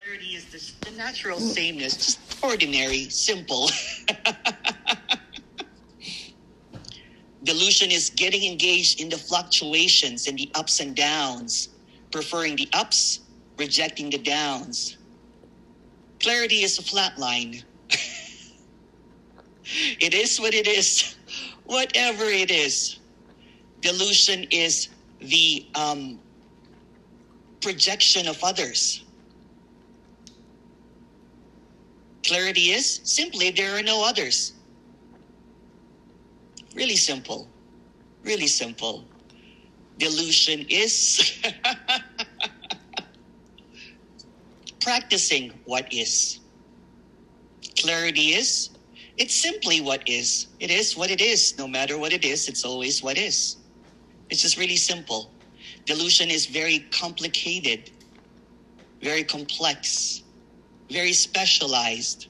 Clarity is the natural sameness, just ordinary, simple. Delusion is getting engaged in the fluctuations and the ups and downs, preferring the ups, rejecting the downs. Clarity is a flat line. It is what it is, whatever it is. Delusion is the projection of others. Clarity is simply there are no others. Really simple. Really simple. Delusion is practicing what is. Clarity is, it's simply what is. It is what it is. No matter what it is, it's always what is. It's just really simple. Delusion is very complicated, very complex, very specialized.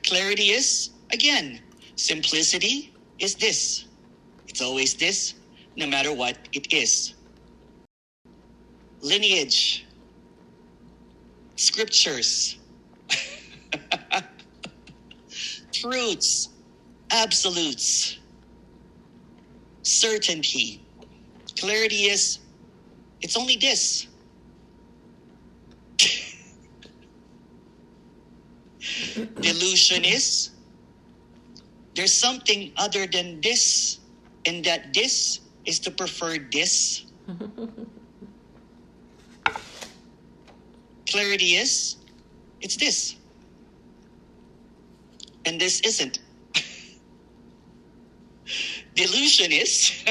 Clarity is, again, simplicity is this. It's always this, no matter what it is. Lineage, scriptures, truths, absolutes, certainty. Clarity is, it's only this. Delusion is, there's something other than this, and that this is the preferred this. Clarity is, it's this. And this isn't. Delusion is,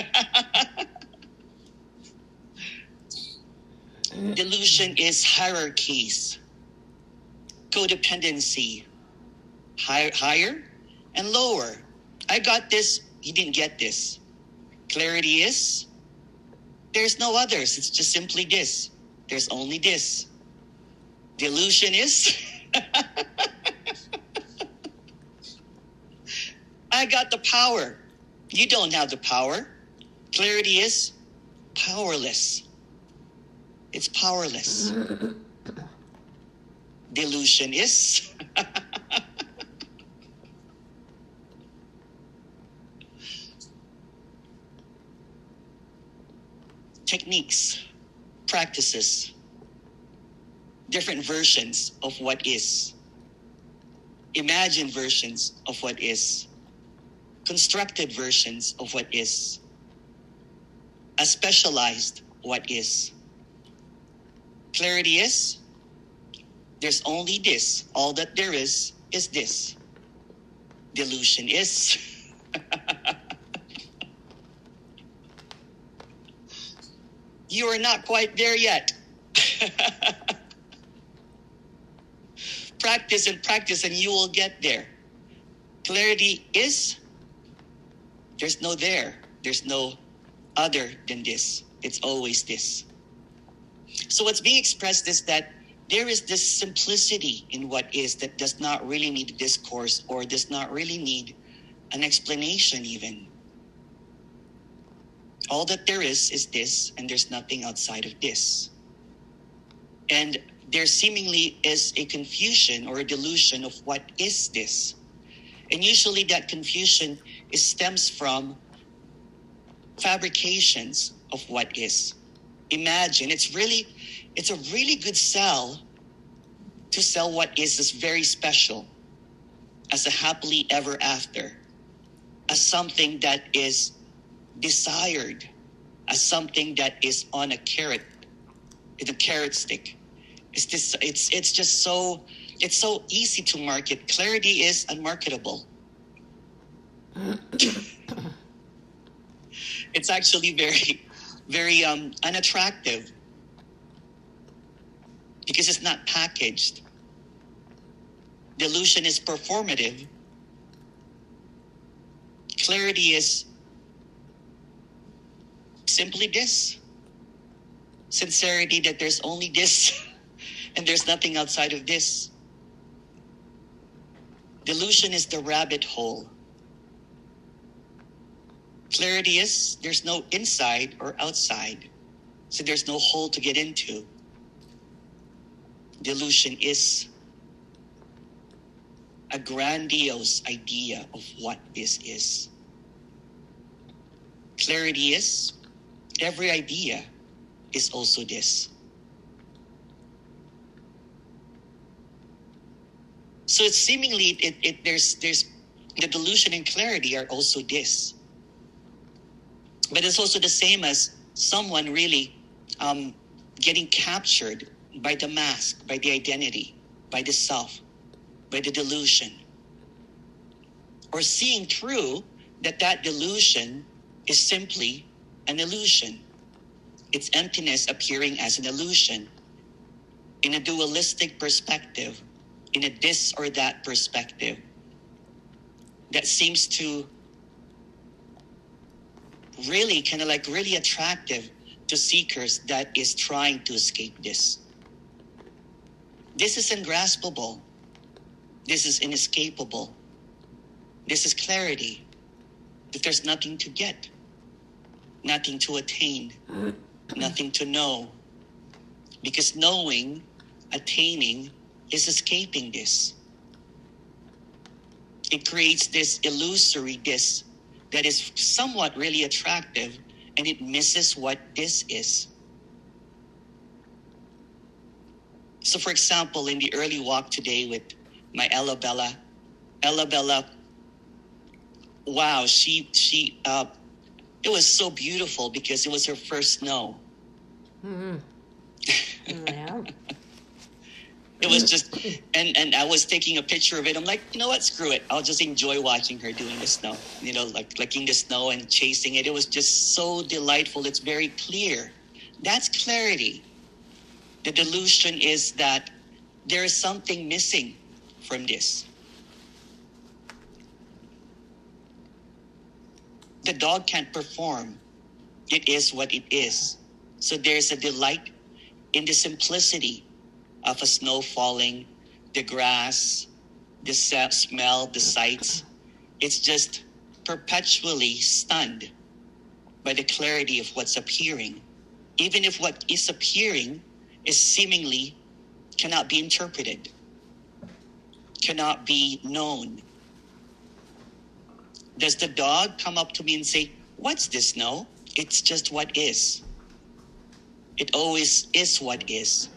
delusion is hierarchies, codependency, higher and lower. I got this, you didn't get this. Clarity is, there's no others. It's just simply this. There's only this. Delusion is, I got the power. You don't have the power. Clarity is powerless. It's powerless. Delusion is techniques, practices, different versions of what is, imagined versions of what is, constructed versions of what is, a specialized what is. Clarity is, there's only this. All that there is this. Delusion is, you are not quite there yet. Practice and you will get there. Clarity is, there's no there. There's no other than this. It's always this. So what's being expressed is that there is this simplicity in what is that does not really need discourse or does not really need an explanation even. All that there is this, and there's nothing outside of this. And there seemingly is a confusion or a delusion of what is this. And usually that confusion stems from fabrications of what is. Imagine, it's a really good sell to sell what is very special as a happily ever after, as something that is desired, as something that is on a carrot stick. It's just so easy to market. Clarity is unmarketable. It's actually very unattractive because it's not packaged. Delusion is performative. Clarity is simply this. Sincerity that there's only this and there's nothing outside of this. Delusion is the rabbit hole. Clarity is there's no inside or outside. So there's no hole to get into. Delusion is a grandiose idea of what this is. Clarity is, every idea is also this. So it's seemingly, there's the delusion and clarity are also this. But it's also the same as someone really getting captured by the mask, by the identity, by the self, by the delusion. Or seeing through that delusion is simply an illusion. It's emptiness appearing as an illusion. In a dualistic perspective, in a this or that perspective, that seems to really kind of like really attractive to seekers that is trying to escape this. This is ungraspable. This is inescapable. This is clarity. That there's nothing to get, nothing to attain, nothing to know. Because knowing, attaining, is escaping this. It creates this illusory this that is somewhat really attractive, and it misses what this is. So for example, in the early walk today with my Ella Bella, wow, she it was so beautiful because it was her first snow. Mm-hmm. Yeah. It was just, and I was taking a picture of it. I'm like, you know what, screw it. I'll just enjoy watching her doing the snow, like licking the snow and chasing it. It was just so delightful. It's very clear. That's clarity. The delusion is that there is something missing from this. The dog can't perform. It is what it is. So there's a delight in the simplicity of a snow falling, the grass, the smell, the sights. It's just perpetually stunned by the clarity of what's appearing, even if what is appearing is seemingly cannot be interpreted, cannot be known. Does the dog come up to me and say, "What's this?" No, it's just what is. It always is what is.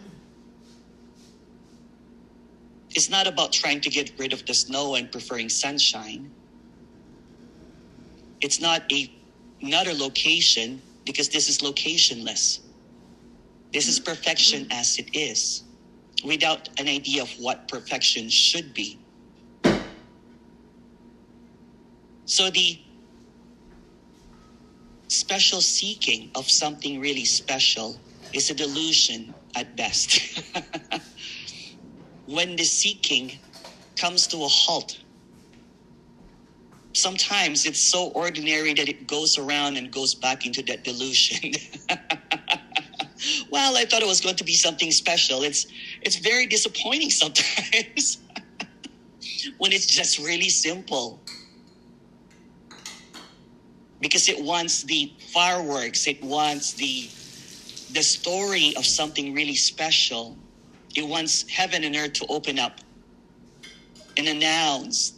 It's not about trying to get rid of the snow and preferring sunshine. It's not another location, because this is locationless. This is perfection as it is, without an idea of what perfection should be. So the special seeking of something really special is a delusion at best. When the seeking comes to a halt, sometimes it's so ordinary that it goes around and goes back into that delusion. Well, I thought it was going to be something special. It's very disappointing sometimes when it's just really simple. Because it wants the fireworks, it wants the story of something really special. It wants heaven and earth to open up and announce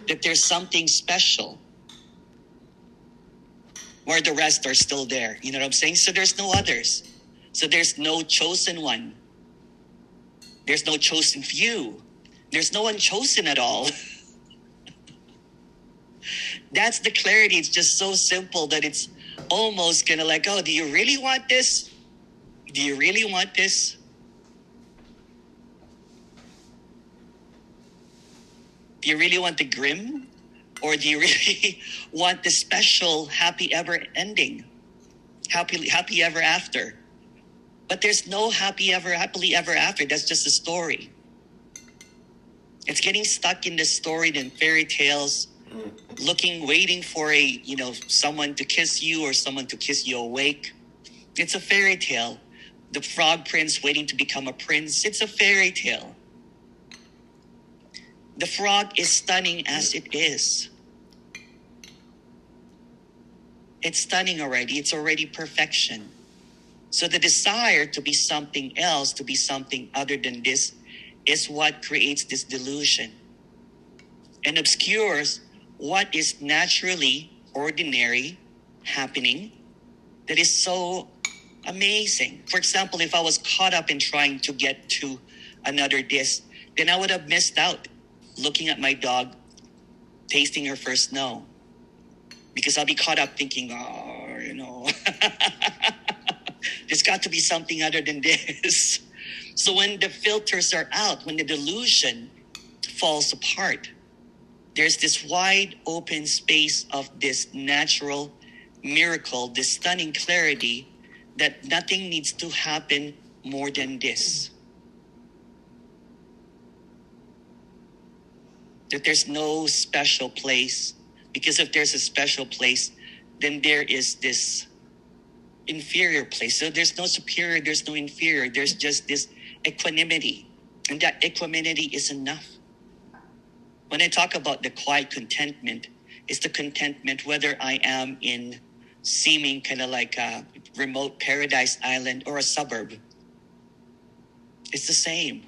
that there's something special, where the rest are still there. You know what I'm saying? So there's no others. So there's no chosen one. There's no chosen few. There's no one chosen at all. That's the clarity. It's just so simple that it's almost kind of like, oh, do you really want this? Do you really want this? Do you really want the grim? Or do you really want the special happy ever ending? Happy ever after? But there's no happily ever after. That's just a story. It's getting stuck in the story and fairy tales, waiting for someone to kiss you or someone to kiss you awake. It's a fairy tale. The frog prince waiting to become a prince. It's a fairy tale. The frog is stunning as it is. It's stunning already. It's already perfection. So the desire to be something else, to be something other than this, is what creates this delusion and obscures what is naturally ordinary happening that is so amazing. For example, if I was caught up in trying to get to another this, then I would have missed out looking at my dog tasting her first snow, because I'll be caught up thinking, oh, you know, there's got to be something other than this. So when the filters are out, when the delusion falls apart, there's this wide open space of this natural miracle, this stunning clarity that nothing needs to happen more than this. That there's no special place, because if there's a special place, then there is this inferior place. So there's no superior, there's no inferior, there's just this equanimity. And that equanimity is enough. When I talk about the quiet contentment, it's the contentment whether I am in seeming kind of like a remote paradise island or a suburb. It's the same.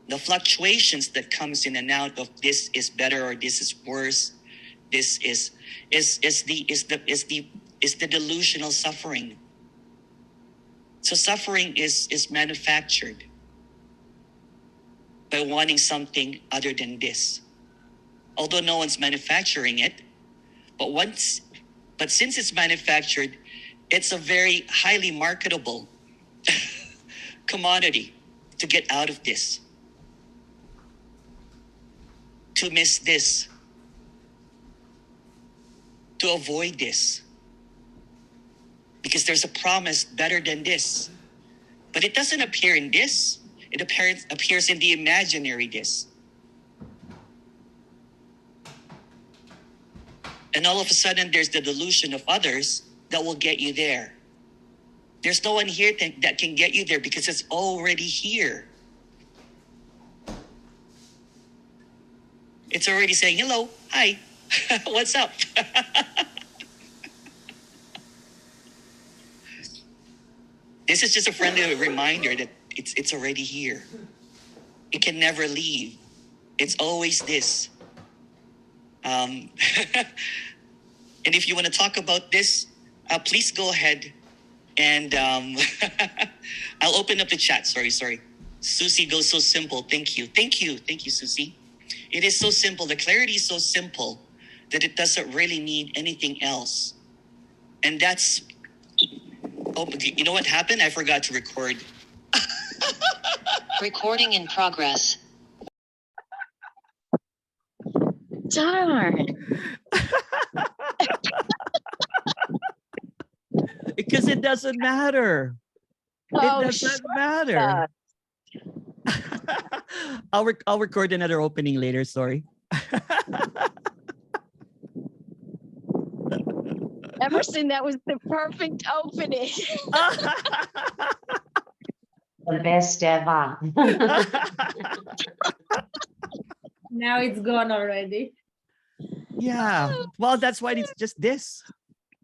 The fluctuations that comes in and out of this is better or this is worse, this is the delusional suffering. So suffering is manufactured by wanting something other than this. Although no one's manufacturing it, but since it's manufactured, it's a very highly marketable commodity to get out of this, to miss this, to avoid this. Because there's a promise better than this. But it doesn't appear in this. It appears in the imaginary this. And all of a sudden, there's the delusion of others that will get you there. There's no one here that can get you there because it's already here. It's already saying, hello, hi, what's up? This is just a friendly reminder that it's already here. It can never leave. It's always this. And if you want to talk about this, please go ahead and I'll open up the chat. Sorry. Susie goes so simple. Thank you, Susie. It is so simple. The clarity is so simple that it doesn't really need anything else. And that's, oh, you know what happened? I forgot to record. Recording in progress. Darn. Because it doesn't matter. Oh, It doesn't matter. I'll record another opening later. Sorry. Emerson, that was the perfect opening. The best ever. Now it's gone already. Yeah. Well, that's why it's just this.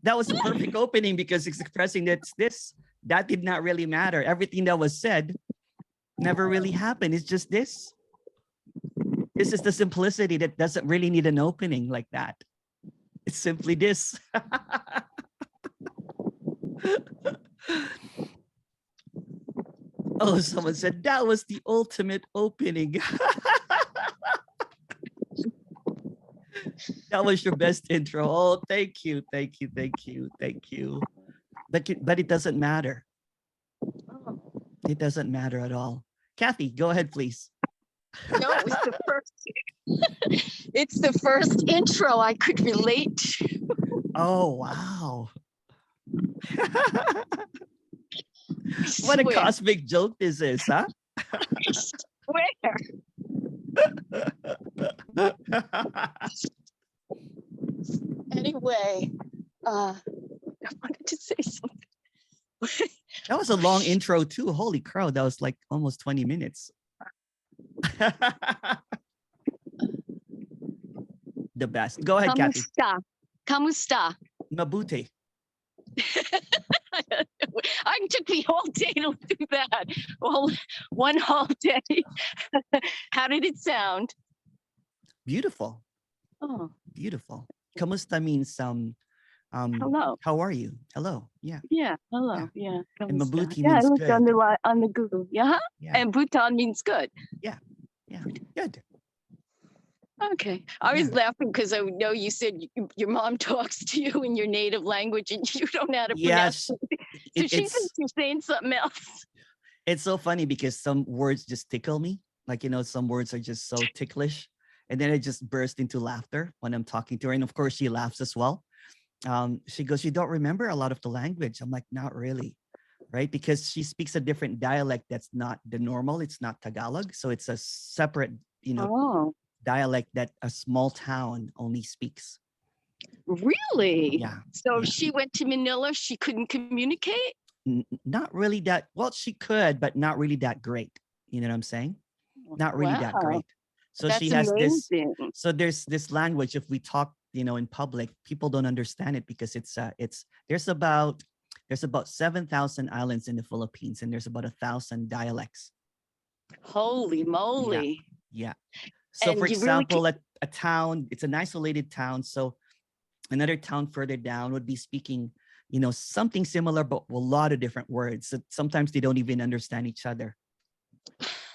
That was the perfect opening because it's expressing that it's this. That did not really matter. Everything that was said never really happened. It's just this. This is the simplicity that doesn't really need an opening like that. It's simply this. Oh, someone said that was the ultimate opening. That was your best intro. Oh, thank you. But it doesn't matter. It doesn't matter at all. Kathy, go ahead, please. No, it was the first. It's the first intro I could relate to. Oh, wow. What a cosmic joke this is, huh? I swear. Anyway, I wanted to say something. That was a long intro too. Holy crow, that was like almost 20 minutes. The best. Go ahead, Kathy. Kamusta. Mabuti. It took me all day to do that. Well, one whole day. How did it sound? Beautiful. Oh, Beautiful. Kamusta means hello. how are you? Hello. Yeah. Yeah, hello. Yeah. Yeah. And Kamusta? Mabuti Yeah, I means looked good. on the Google. Yeah. Yeah. And Bhutan means good. Yeah. Yeah. Good. Okay. I was Yeah. laughing because I know you said your mom talks to you in your native language and you don't know how to pronounce Yes. it. So she It's thinks you're saying something else. it's so funny because some words just tickle me. Like, some words are just so ticklish. And then I just burst into laughter when I'm talking to her. And of course, she laughs as well. She goes, "You don't remember a lot of the language." I'm like, "Not really." Right? Because she speaks a different dialect that's not the normal. It's not Tagalog. So it's a separate, Oh, dialect that a small town only speaks. really? Yeah. So if Yeah. she went to Manila, she couldn't communicate? Not really that well, she could, but not really that great. You know what I'm saying? Not really that Wow, great. So that's she has this, amazing. so there's this language. If we talk, in public, people don't understand it because it's there's about 7,000 islands in the Philippines, and there's about 1,000 dialects. Holy moly. Yeah. So And for you really example, a town, it's an isolated town. So another town further down would be speaking, something similar, but with a lot of different words. So sometimes they don't even understand each other.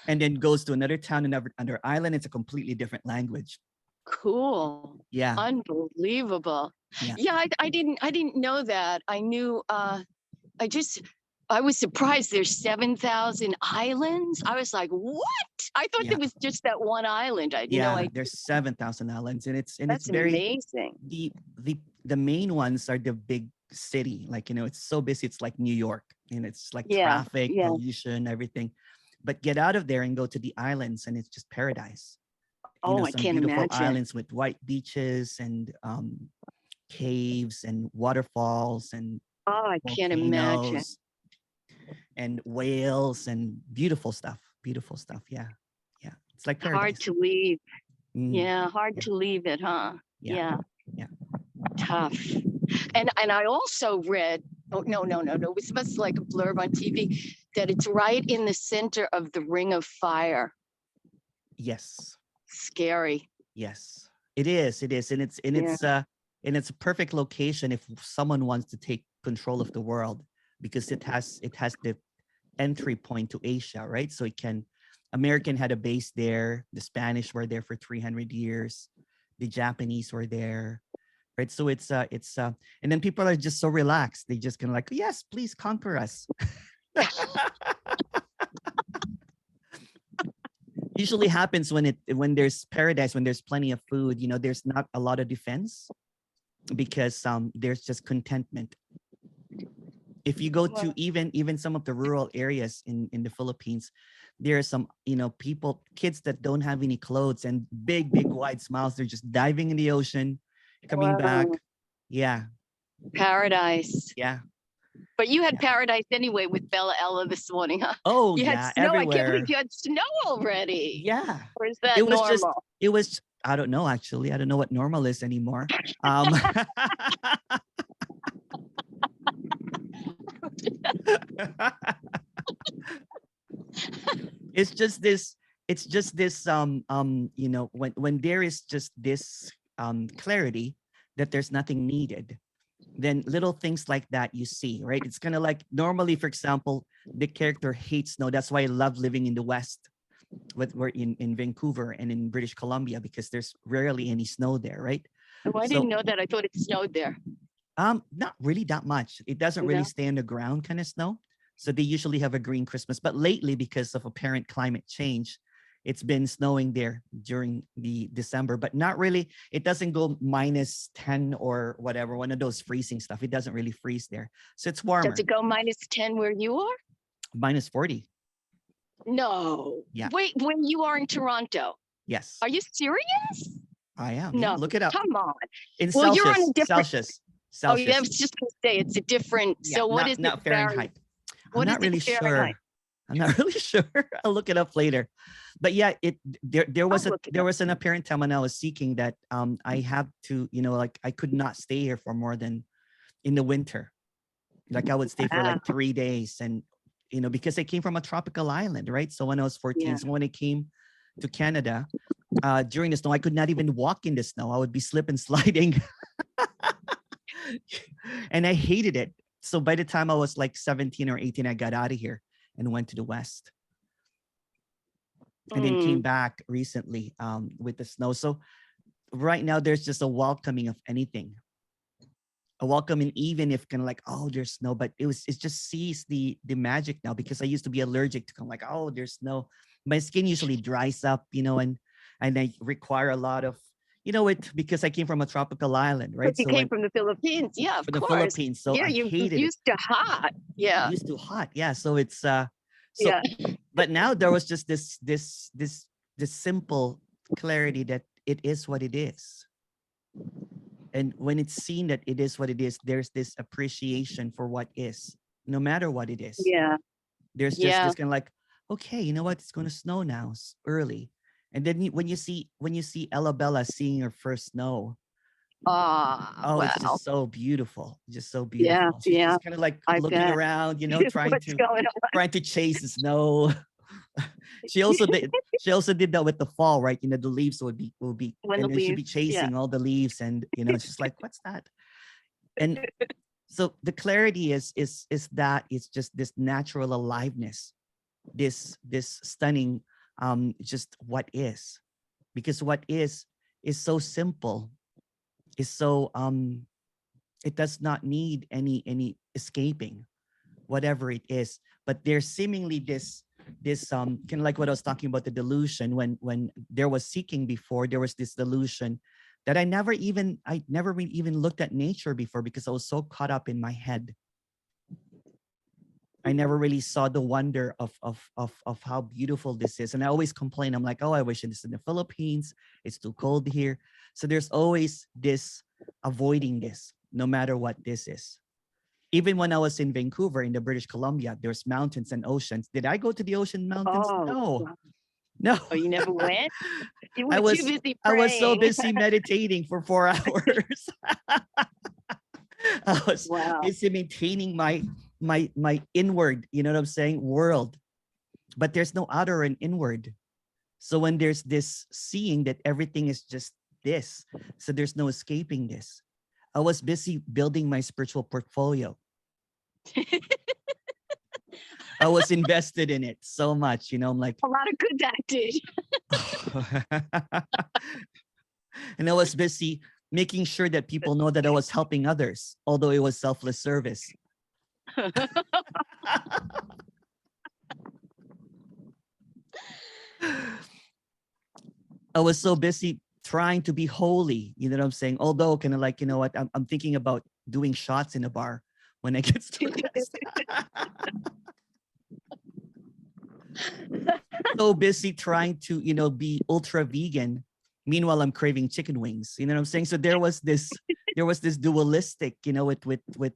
And then goes to another town, another island. It's a completely different language. cool. Yeah. Unbelievable. Yeah. Yeah, I didn't know that. I knew I was surprised there's 7,000 islands. I was like, what? I thought Yeah. there was just that one island. I had no Yeah. idea. There's 7,000 islands, and it's That's very amazing. the main ones are the big city. Like, it's so busy. It's like New York, and it's like Yeah, traffic, yeah. pollution, everything. But get out of there and go to the islands, and it's just paradise. Oh, I Some can't beautiful imagine. islands with white beaches and caves and waterfalls and Oh, I can't imagine. volcanoes and whales and beautiful stuff. Beautiful stuff. Yeah. Yeah. It's like paradise. Hard to leave. Mm, Yeah, hard Yeah. to leave it, huh? Yeah. Yeah. Yeah. Tough. And I also read, oh no, it was supposed to like a blurb on TV that it's right in the center of the ring of fire. Yes. Scary. Yes. It is. It is. And it's a perfect location if someone wants to take control of the world, because it has the entry point to Asia, right? So American had a base there. The Spanish were there for 300 years. The Japanese were there, right? So it's and then people are just so relaxed. They just kind of like, yes, please conquer us. Usually happens when there's paradise, when there's plenty of food. There's not a lot of defense because there's just contentment. If you go to even some of the rural areas in the Philippines, there are some kids that don't have any clothes and big wide smiles. They're just diving in the ocean, coming back. Yeah. Paradise. Yeah. But you had paradise anyway with Bella Ella this morning, huh? Oh, You had yeah, snow. I can't everywhere. believe you had snow already. Yeah. Or is that It was normal? I don't know, actually. I don't know what normal is anymore. It's just this when there is just this clarity that there's nothing needed, then little things like that you see, right? It's kind of like normally, for example, the character hates snow. That's why I love living in the West. We're in Vancouver and in British Columbia, because there's rarely any snow there, right? Oh, I didn't know that. I thought it snowed there. Not really that much. It doesn't really stay on the ground kind of snow. So they usually have a green Christmas. But lately, because of apparent climate change, it's been snowing there during the December, but not really. It doesn't go -10 or whatever, one of those freezing stuff. It doesn't really freeze there. So it's warmer. Does it go -10 where you are? -40. No. Yeah. Wait, when you are in Toronto? Yes. Are you serious? I am. No. Yeah, look it up. Come on. In Well, Celsius. you're on a different. Celsius. Oh, yeah, I was just going to say it's a different. Yeah, so what is not it? Fahrenheit. What I'm is not really it Fahrenheit? sure. I'm not really sure. I'll look it up later. But yeah, there was an apparent time when I was seeking that I have to, like I could not stay here for more than in the winter. Like I would stay for Wow. like 3 days, and because I came from a tropical island, right? So when I was 14, Yeah. so when I came to Canada, during the snow, I could not even walk in the snow. I would be slip and sliding. And I hated it. So by the time I was like 17 or 18, I got out of here and went to the West. And then came back recently with the snow. So right now there's just a welcoming of anything. A welcoming, even if kind of like, oh, there's snow, but it just sees the magic now, because I used to be allergic to kind of like, oh, there's snow. My skin usually dries up, and I require a lot of, because I came from a tropical island, right? But you came from the Philippines. Yeah, of from the course. Philippines, so Yeah, I you hated it. used to hot. Yeah. Used to hot, yeah. So it's so, Yeah. but now there was just this simple clarity that it is what it is. And when it's seen that it is what it is, there's this appreciation for what is, no matter what it is. Yeah. There's just this kind of like, okay, you know what? It's going to snow now, early. And then when you see Ella Bella seeing her first snow, Oh, it's wow. just so beautiful, just so Yeah, beautiful. She's yeah. just kind of like I looking bet. around, trying What's going on? to chase the snow. She also did that with the fall, right? The leaves would be When and the then she'd be leaves, yeah. chasing all the leaves, and it's just like, what's that? And so the clarity is that it's just this natural aliveness, this stunning just what is, because what is so simple, is so it does not need any escaping, whatever it is. But there's seemingly this kind of like what I was talking about, the delusion. When there was seeking before, there was this delusion that I never even looked at nature before, because I was so caught up in my head. I never really saw the wonder of how beautiful this is. And I always complain. I'm like, oh, I wish this is in the Philippines. It's too cold here. So there's always this avoiding this, no matter what this is. Even when I was in Vancouver, in the British Columbia, there's mountains and oceans. Did I go to the ocean mountains? Oh, No. Oh, you never went? You were I was too busy I was so praying. busy meditating for 4 hours. I was Wow. busy maintaining my inward, you know what I'm saying, world. But there's no outer and inward. So when there's this seeing that everything is just this, so there's no escaping this. I was busy building my spiritual portfolio. I was invested in it so much, I'm like, A lot of good that did. and I was busy making sure that people know that I was helping others, although it was selfless service. I was so busy trying to be holy, you know what I'm saying? Although kind of like, you know what, I'm thinking about doing shots in a bar when I get stressed. So busy trying to, be ultra vegan. Meanwhile, I'm craving chicken wings. You know what I'm saying? So there was this dualistic, with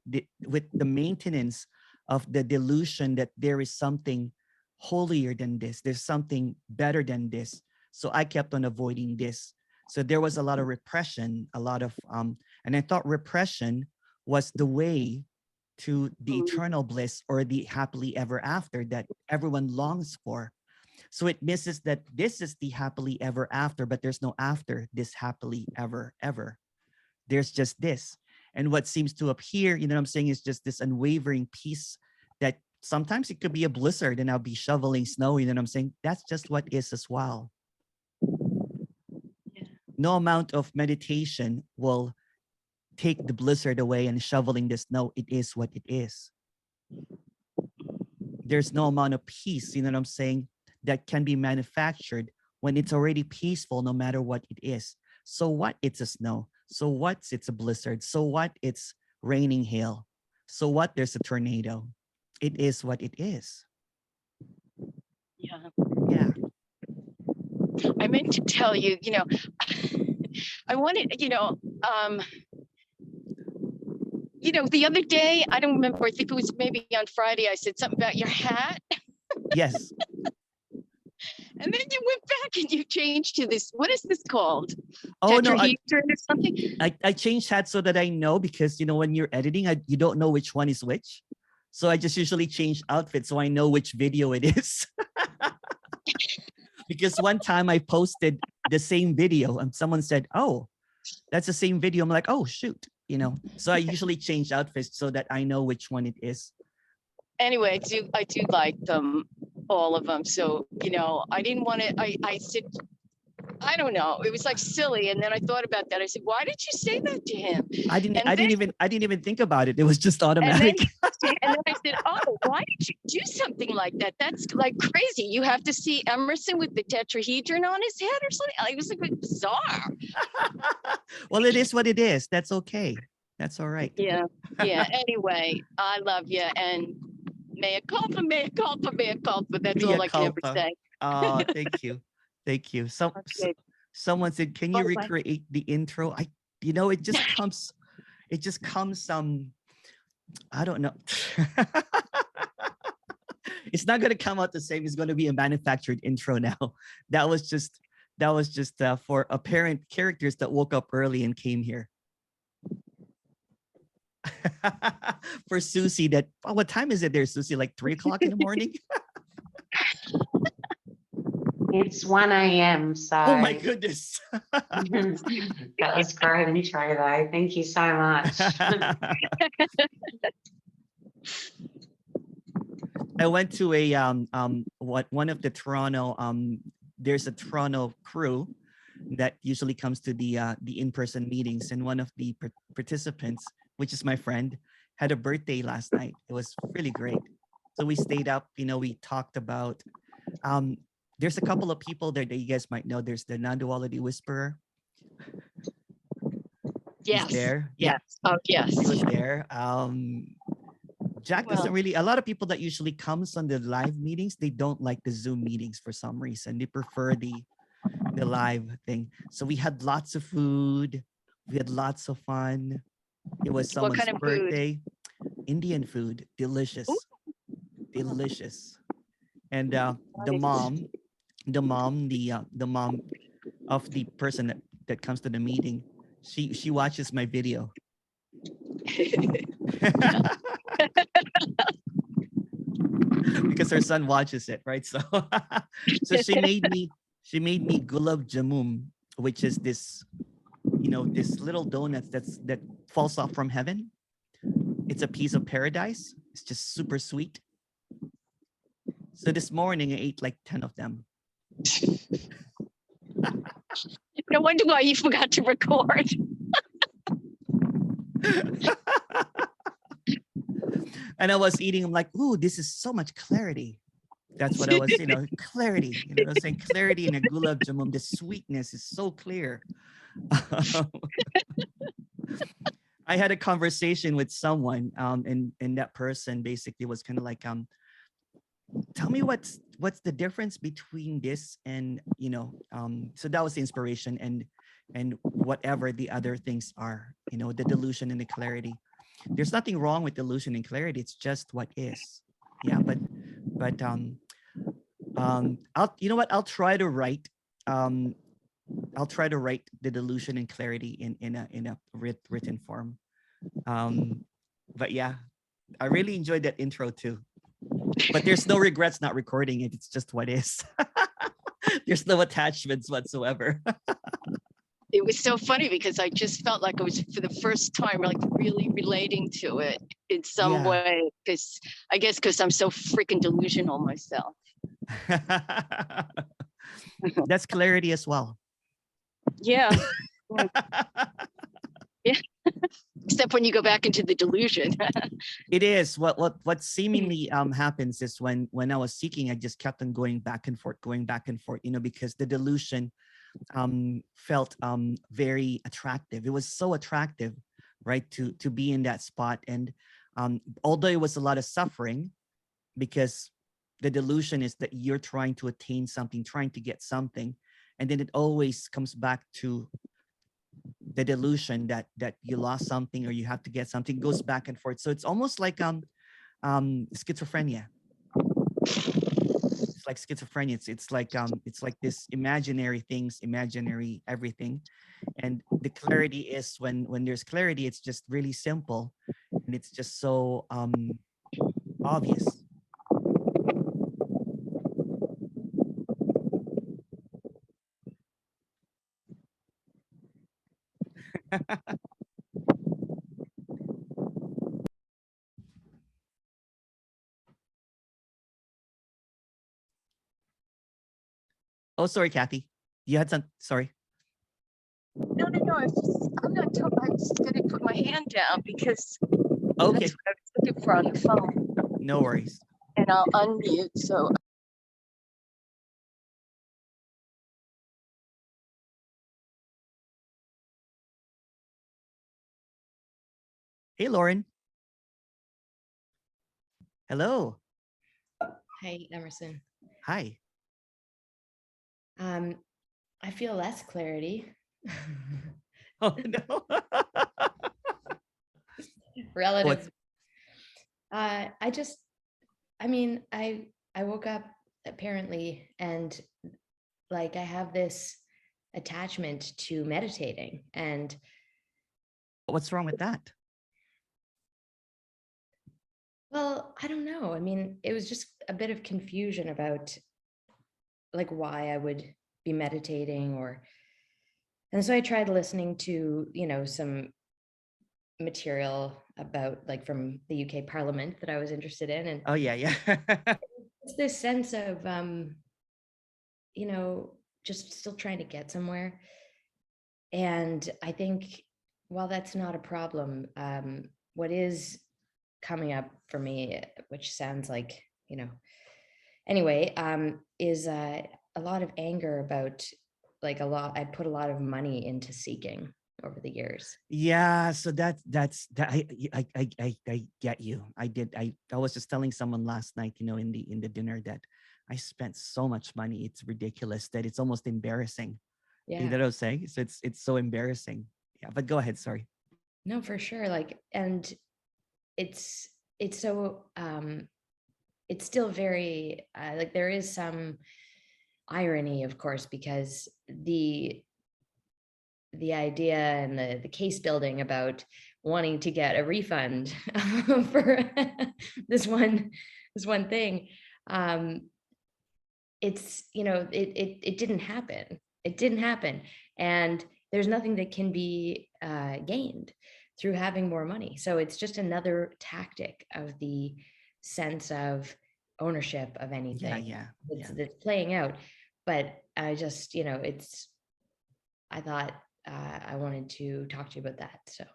the maintenance of the delusion that there is something holier than this. There's something better than this. So I kept on avoiding this. So there was a lot of repression, a lot of and I thought repression was the way to the eternal bliss or the happily ever after that everyone longs for. So it misses that this is the happily ever after, but there's no after this happily ever, ever. There's just this. And what seems to appear, you know what I'm saying, is just this unwavering peace that sometimes it could be a blizzard and I'll be shoveling snow, you know what I'm saying? That's just what is as well. No amount of meditation will take the blizzard away and shoveling the snow. It is what it is. There's no amount of peace, you know what I'm saying, that can be manufactured when it's already peaceful, no matter what it is. So what? It's a snow. So what? It's a blizzard. So what? It's raining hail. So what? There's a tornado. It is what it is. Yeah. Yeah. I meant to tell you, I wanted, the other day, I don't remember, I think it was maybe on Friday, I said something about your hat. Yes. And then you went back and you changed to this. What is this called? Oh no, tetrahedron or something? I changed that so that I know, because you know when you're editing, you don't know which one is which. So I just usually change outfits so I know which video it is. Because one time I posted the same video and someone said, "Oh, that's the same video." I'm like, "Oh shoot," you know. So I usually change outfits so that I know which one it is. Anyway, I do like them, all of them. So, you know, I didn't want to, I said, I don't know. It was like silly. And then I thought about that. I said, why did you say that to him? I didn't even think about it. It was just automatic. And then I said, oh, why did you do something like that? That's like crazy. You have to see Emerson with the tetrahedron on his head or something. It was like bizarre. Well, it is what it is. That's okay. That's all right. Yeah. Yeah. Anyway, I love you. And mea culpa, mea culpa, mea culpa. That's all I can ever say. Oh, thank you. Thank you. Okay. Someone said, "Can you Bye-bye. recreate the intro?" It just comes, I don't know. It's not going to come out the same. It's going to be a manufactured intro now. That was just for apparent characters that woke up early and came here. For Susie, what time is it there, Susie? Like 3 o'clock in the morning? It's 1 a.m. So Oh my goodness. that was great intro though. Thank you so much. I went to a one of the Toronto there's a Toronto crew that usually comes to the in-person meetings, and one of the participants, which is my friend, had a birthday last night. It was really great. So we stayed up, you know, we talked about there's a couple of people there that you guys might know. There's the non-duality whisperer. Yes. He's there. Yes. Oh, yes. He was there. Jack doesn't Well, really, a lot of people that usually comes on the live meetings, they don't like the Zoom meetings for some reason. They prefer the live thing. So we had lots of food. We had lots of fun. It was What someone's kind of food? birthday. Indian food, delicious. Ooh. Delicious. And the mom of the person that comes to the meeting, she watches my video. Because her son watches it, right? So so she made me gulab jamun, which is this, you know, this little donut that falls off from heaven. It's a piece of paradise. It's just super sweet. So this morning I ate like 10 of them. No wonder why you forgot to record. And I was eating, I'm like, ooh, this is so much clarity. That's what I was, you know, clarity. You know, I was saying clarity in a gulab jamun. The sweetness is so clear. I had a conversation with someone, and that person basically was kind of like, tell me what's the difference between this and, you know, so that was the inspiration, and whatever the other things are, you know, the delusion and the clarity. There's nothing wrong with delusion and clarity. It's just what is. Yeah, but you know what? I'll try to write the delusion and clarity in a written form. But yeah, I really enjoyed that intro too. But there's no regrets not recording it. It's just what is. There's no attachments whatsoever. It was so funny because I just felt like I was, for the first time, like really relating to it in some way. Because I guess because I'm so freaking delusional myself. That's clarity as well. Yeah. Yeah. Except when you go back into the delusion. It is what seemingly happens is when I was seeking, I just kept on going back and forth, you know, because the delusion felt very attractive. It was so attractive, right, to be in that spot. And although it was a lot of suffering, because the delusion is that you're trying to attain something, trying to get something, and then it always comes back to the delusion that you lost something or you have to get something. It goes back and forth. So it's almost like schizophrenia. It's It's like schizophrenia. It's like this imaginary things, imaginary everything. And the clarity is when there's clarity, it's just really simple, and it's just so obvious. Oh, sorry, Kathy. You had some. Sorry. No, no, no. I'm not talking. I'm just going to put my hand down because Okay. that's what I was looking for on the phone. No worries. And I'll unmute. So Hey, Lauren. Hello. Hi, Emerson. Hi. I feel less clarity. Oh no. Relative. I mean, I woke up apparently, and like I have this attachment to meditating, and What's wrong with that? well, I don't know. I mean, it was just a bit of confusion about like why I would be meditating, and so I tried listening to, some material about like from the UK Parliament that I was interested in, and Oh yeah. it's this sense of just still trying to get somewhere. And I think while that's not a problem, what is coming up for me, which sounds like, anyway, is a lot of anger about like I put a lot of money into seeking over the years. Yeah, so that's that I get you. I was just telling someone last night, in the dinner, that I spent so much money. It's ridiculous that it's almost embarrassing. You know Yeah, what I was saying? So it's so embarrassing. Yeah, but go ahead, sorry. no, for sure. Like, and it's so it's still very like there is some irony, of course, because the idea and the case building about wanting to get a refund for this one thing, it's it didn't happen. It didn't happen, and there's nothing that can be gained through having more money. So it's just another tactic of the sense of ownership of anything Yeah. that's playing out. But I just, I thought I wanted to talk to you about that. So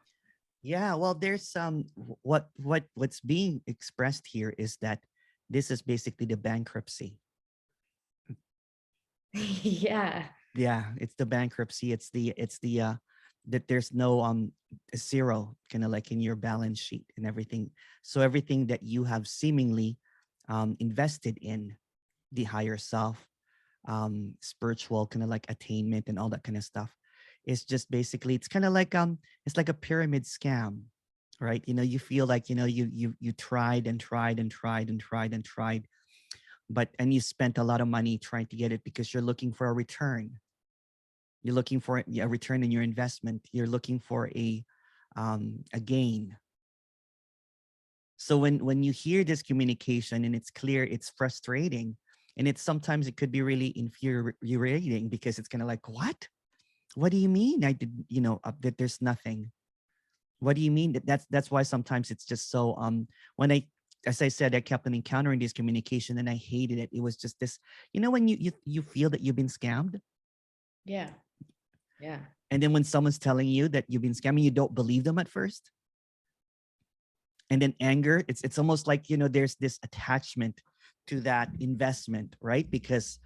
Yeah, well, there's what's being expressed here is that this is basically the bankruptcy. yeah, Yeah, it's the bankruptcy. It's the that there's no zero kind of like in your balance sheet and everything. So everything that you have seemingly invested in the higher self, spiritual kind of like attainment and all that kind of stuff, is just basically, it's kind of like it's like a pyramid scam, right? You feel like you tried and tried and tried and tried and tried, and you spent a lot of money trying to get it because you're looking for a return. You're looking for a return in your investment. You're looking for a gain. So when you hear this communication and it's clear, it's frustrating, and it's sometimes it could be really infuriating, because it's kind of like, what do you mean I did, that there's nothing? What do you mean that's why sometimes it's just so when as I said, I kept on encountering this communication and I hated it. It was just this, when you feel that you've been scammed. yeah. And then when someone's telling you that you've been scamming, you don't believe them at first. And then anger, it's almost like, there's this attachment to that investment, right? Because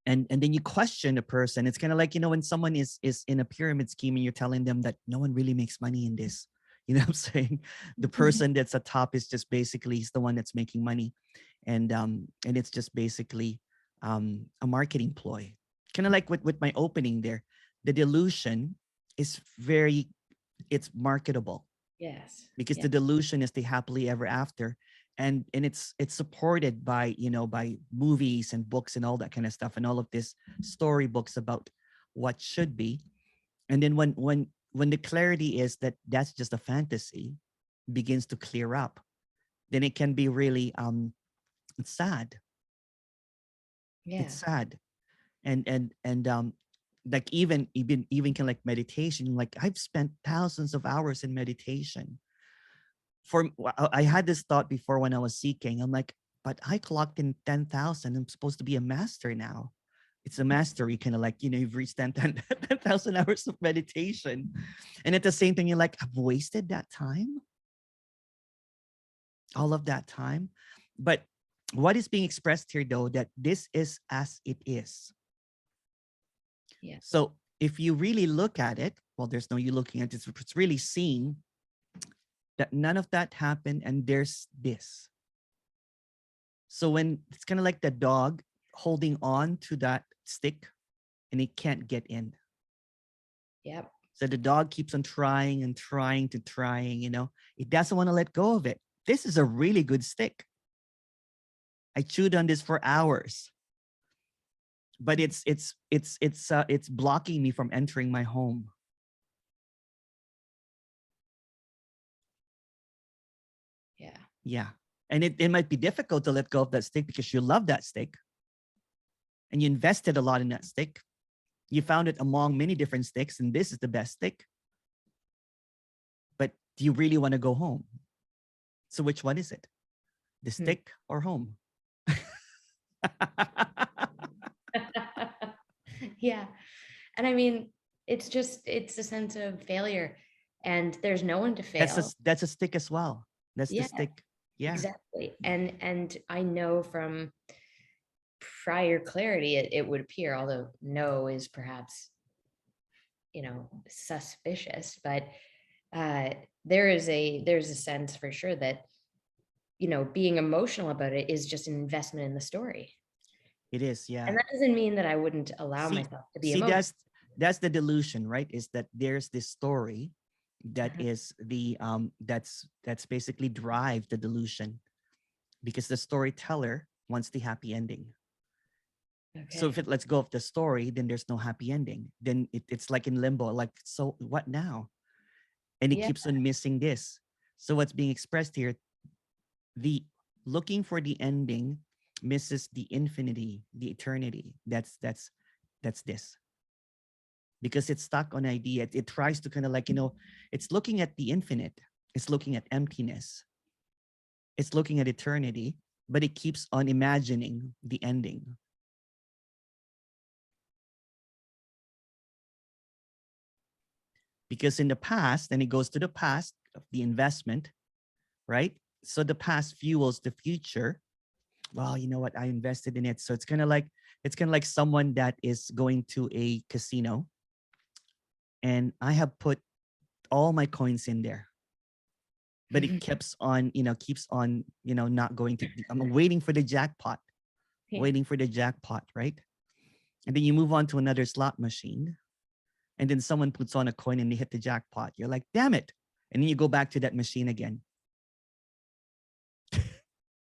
and then you question a person. It's kind of like, when someone is in a pyramid scheme and you're telling them that no one really makes money in this. You know what I'm saying? The person that's at top is just basically is the one that's making money. And it's just basically a marketing ploy. Kind of like with my opening there. The delusion is it's marketable. Yes. Because Yeah. the delusion is the happily ever after. and it's supported by, you know, by movies and books and all that kind of stuff, and all of this storybooks about what should be. And then when the clarity is that that's just a fantasy begins to clear up, then it can be really it's sad. Yeah. It's sad. And like even can like meditation, like I've spent thousands of hours in meditation. I had this thought before when I was seeking. I'm like, but I clocked in 10,000. I'm supposed to be a master now. It's a mastery, kind of like, you know, you've reached 10,000 hours of meditation. And at the same time, you're like, I've wasted that time. All of that time. But what is being expressed here, though, that this is as it is. Yeah. So if you really look at it, well, there's no you looking at it. It's really seeing that none of that happened, and there's this. So when it's kind of like the dog holding on to that stick and it can't get in. Yep. So the dog keeps on trying and trying, you know, it doesn't want to let go of it. This is a really good stick. I chewed on this for hours, but it's blocking me from entering my home. Yeah. Yeah. And it might be difficult to let go of that stick because you love that stick and you invested a lot in that stick. You found it among many different sticks, and this is the best stick. But do you really want to go home? So which one is it? The stick or home? Yeah. And I mean, it's a sense of failure, and there's no one to fail. That's a stick as well. That's Yeah, the stick. Yeah. exactly. And I know from prior clarity, it would appear, although no is perhaps, you know, suspicious, but there's a sense for sure that, you know, being emotional about it is just an investment in the story. It is, yeah. And that doesn't mean that I wouldn't allow myself to be emotional. That's the delusion, right? Is that there's this story that is the that's basically drive the delusion, because the storyteller wants the happy ending. Okay. So if it lets go of the story, then there's no happy ending. Then it's like in limbo, like, so what now? And it keeps on missing this. So what's being expressed here, the looking for the ending misses the infinity, the eternity. That's this. Because it's stuck on idea. It tries to kind of like, you know, it's looking at the infinite. It's looking at emptiness. It's looking at eternity, but it keeps on imagining the ending. Because in the past, and it goes to the past of the investment, right? So the past fuels the future. Well, you know what? I invested in it. So it's kind of like someone that is going to a casino, and I have put all my coins in there, but it keeps on, not going to. I'm waiting for the jackpot, right? And then you move on to another slot machine, and then someone puts on a coin and they hit the jackpot. You're like, damn it! And then you go back to that machine again.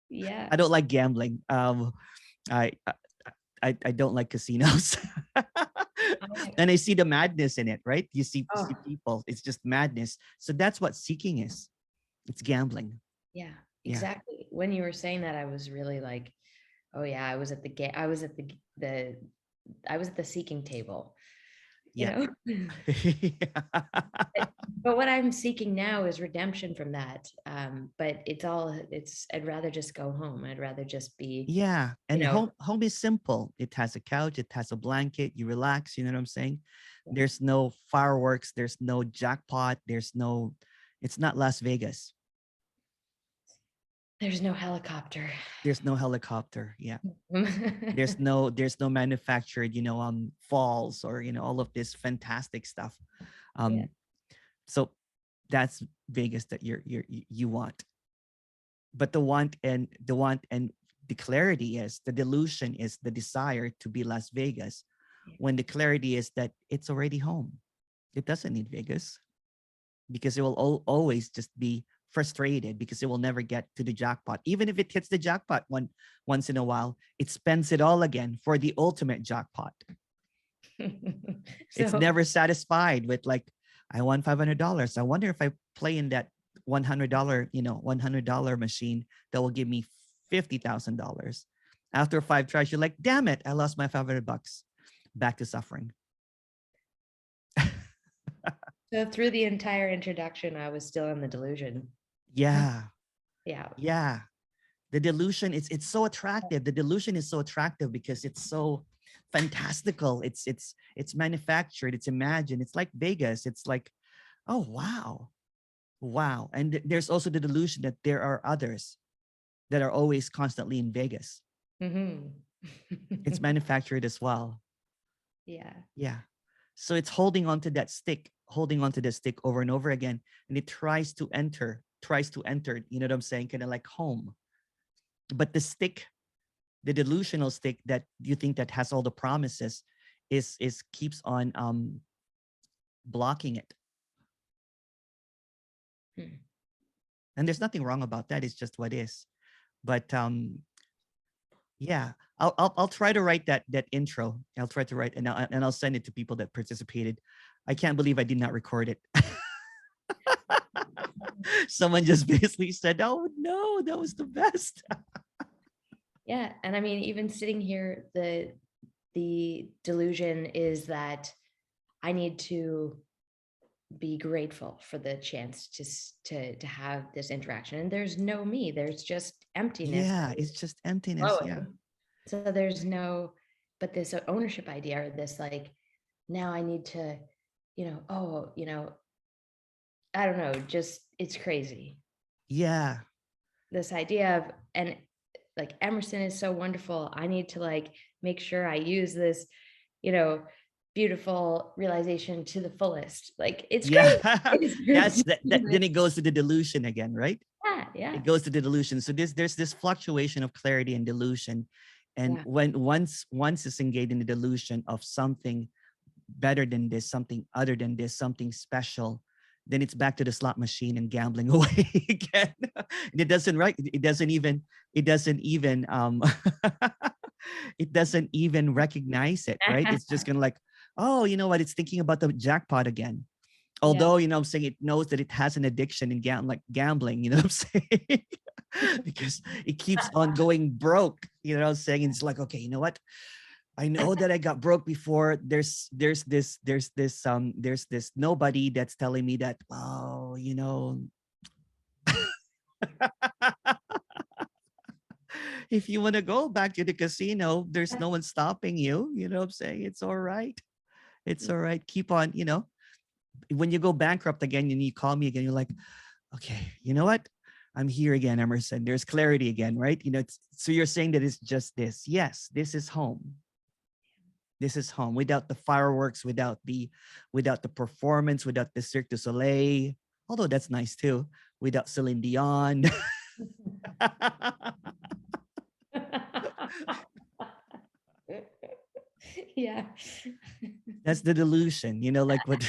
Yeah. I don't like gambling. I don't like casinos. And I see the madness in it, right? You see people, it's just madness. So that's what seeking is. It's gambling. Yeah, exactly. Yeah. When you were saying that, I was really like, oh yeah, I was at the seeking table. You know? But what I'm seeking now is redemption from that. But I'd rather just go home. I'd rather just be. Yeah. And home is simple. It has a couch, it has a blanket, you relax, you know what I'm saying? Yeah. There's no fireworks, there's no jackpot, it's not Las Vegas. There's no helicopter. Yeah. there's no manufactured, falls or, all of this fantastic stuff. So that's Vegas that you want. But the want and the clarity is, the delusion is the desire to be Las Vegas, when the clarity is that it's already home. It doesn't need Vegas, because it will always just be frustrated because it will never get to the jackpot. Even if it hits the jackpot once in a while, it spends it all again for the ultimate jackpot. It's So, never satisfied with like, I won $500. I wonder if I play in that $100, $100 machine that will give me $50,000. After 5 tries, you're like, damn it, I lost my $500. Back to suffering. so through the entire introduction, I was still in the delusion. Yeah. Yeah. Yeah. The delusion, it's so attractive. The delusion is so attractive because it's so fantastical. It's manufactured, it's imagined. It's like Vegas. It's like, oh wow. Wow. And there's also the delusion that there are others that are always constantly in Vegas. Mm-hmm. It's manufactured as well. Yeah. Yeah. So it's holding onto that stick, holding onto the stick over and over again. And it tries to enter, you know what I'm saying? Kind of like home. But the stick, the delusional stick that you think that has all the promises is keeps on blocking it. And there's nothing wrong about that. It's just what is. But yeah, I'll try to write that intro. I'll try to write and I'll send it to people that participated. I can't believe I did not record it. Someone just basically said, "Oh no, that was the best." Yeah. And I mean, even sitting here, the delusion is that I need to be grateful for the chance to have this interaction. And there's no me, there's just emptiness. Yeah, it's just emptiness. Flowing. Yeah. So there's no, but this ownership idea, or this like, now I need to, I don't know, just, it's crazy. Yeah. This idea of, and like Emerson is so wonderful. I need to like make sure I use this, beautiful realization to the fullest. Like it's Yeah. crazy. That's that, then it goes to the delusion again, right? Yeah. It goes to the delusion. So there's this fluctuation of clarity and delusion. And Yeah. when once it's engaged in the delusion of something better than this, something other than this, something special, then it's back to the slot machine and gambling away again. And it doesn't even it doesn't even recognize it, right? It's just gonna like, oh, you know what? It's thinking about the jackpot again. Although, I'm saying it knows that it has an addiction in gambling, you know what I'm saying? Because it keeps on going broke, you know what I'm saying? And it's like, okay, you know what? I know that I got broke before. There's this nobody that's telling me that, oh, if you want to go back to the casino, there's no one stopping you. You know what I'm saying? It's all right. It's all right. Keep on, when you go bankrupt again and you call me again, you're like, okay, you know what? I'm here again, Emerson. There's clarity again, right? So you're saying that it's just this. Yes, this is home. This is home, without the fireworks, without the performance, without the Cirque du Soleil. Although that's nice too. Without Celine Dion. Yeah. That's the delusion, like what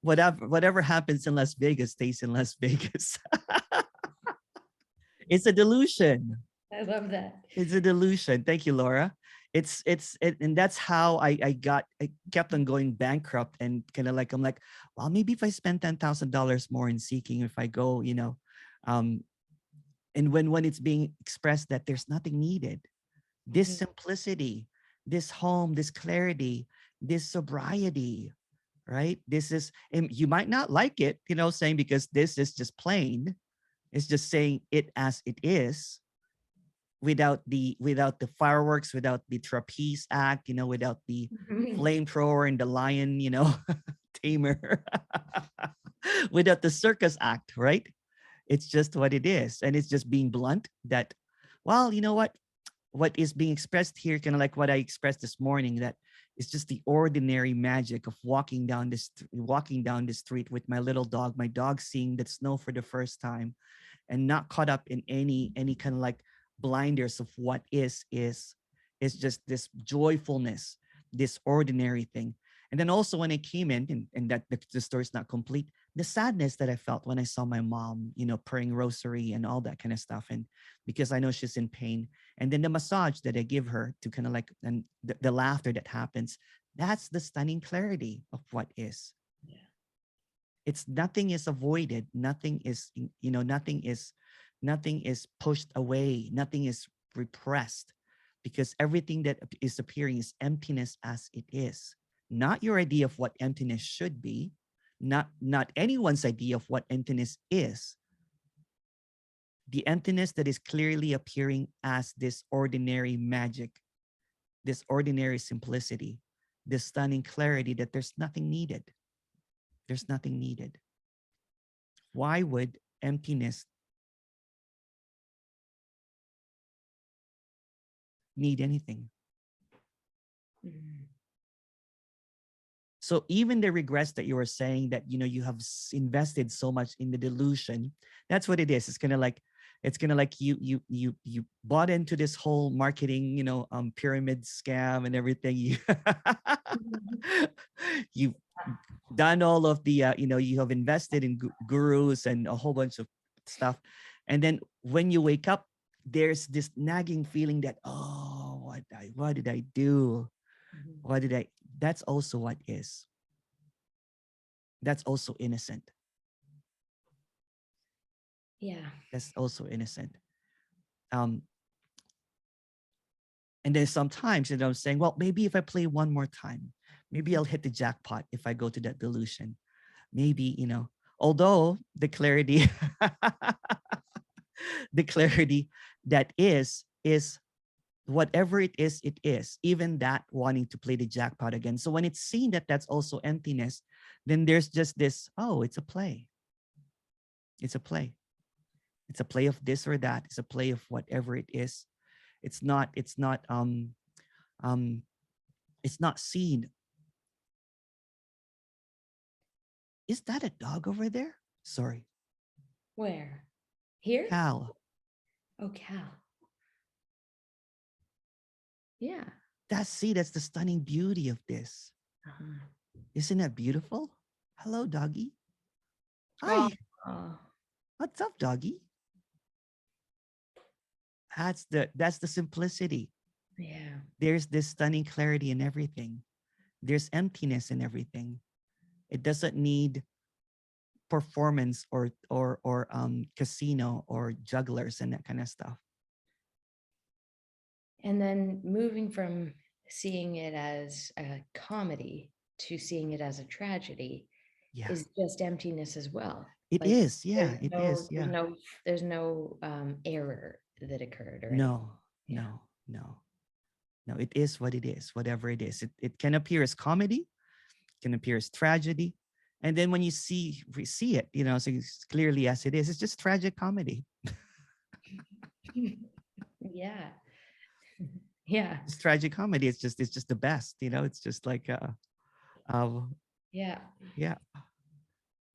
whatever happens in Las Vegas stays in Las Vegas. It's a delusion. I love that. It's a delusion. Thank you, Laura. And that's how I kept on going bankrupt, and kind of like, I'm like, well, maybe if I spend $10,000 more in seeking, if I go, and when it's being expressed that there's nothing needed, this simplicity, this home, this clarity, this sobriety, right? This is, and you might not like it, saying, because this is just plain. It's just saying it as it is, without the fireworks, without the trapeze act, without the flamethrower and the lion, tamer, without the circus act, right? It's just what it is. And it's just being blunt that, well, you know what is being expressed here, kind of like what I expressed this morning, that it's just the ordinary magic of walking down the street with my little dog, my dog seeing the snow for the first time, and not caught up in any kind of like blinders of what is just this joyfulness, this ordinary thing. And then also when I came in, and that the story is not complete, the sadness that I felt when I saw my mom, praying rosary and all that kind of stuff. And because I know she's in pain. And then the massage that I give her to kind of like, and the laughter that happens, that's the stunning clarity of what is. Yeah. It's nothing is avoided. Nothing is, nothing is pushed away. Nothing is repressed, because everything that is appearing is emptiness as it is. Not your idea of what emptiness should be, not anyone's idea of what emptiness is. The emptiness that is clearly appearing as this ordinary magic, this ordinary simplicity, this stunning clarity that there's nothing needed. There's nothing needed. Why would emptiness need anything? Mhm. So even the regrets that you were saying that, you have invested so much in the delusion, that's what it is. It's gonna like you bought into this whole marketing, pyramid scam and everything. You've done all of the, you have invested in gurus and a whole bunch of stuff. And then when you wake up, there's this nagging feeling that, oh, what did I do? Mhm. That's also what is. That's also innocent. Yeah. That's also innocent. And then sometimes, I'm saying, well, maybe if I play one more time, maybe I'll hit the jackpot if I go to that delusion. Maybe, although the clarity, the clarity that is whatever it is, even that wanting to play the jackpot again. So when it's seen that that's also emptiness, then there's just this, oh, it's a play. It's a play. It's a play of this or that. It's a play of whatever it is. It's not seen. Is that a dog over there? Sorry. Where? Here? Cal. Oh, Cal. Yeah. That's the stunning beauty of this. Uh-huh. Isn't that beautiful? Hello, doggy. Oh, Hi. oh, What's up, doggy? That's the simplicity. yeah. There's this stunning clarity in everything. There's emptiness in everything. It doesn't need performance or casino or jugglers and that kind of stuff. And then moving from seeing it as a comedy to seeing it as a tragedy Yeah, is just emptiness as well. it Like is. Yeah, there's it no, is. there's Yeah. no, there's no error that occurred or anything. No, Yeah. no, no, no. It is what it is, whatever it is. It can appear as comedy, can appear as tragedy. And then when you see it, so it's clearly as it is, it's just tragic comedy. Yeah. Yeah. It's tragic comedy. It's just the best, it's just like Yeah. yeah.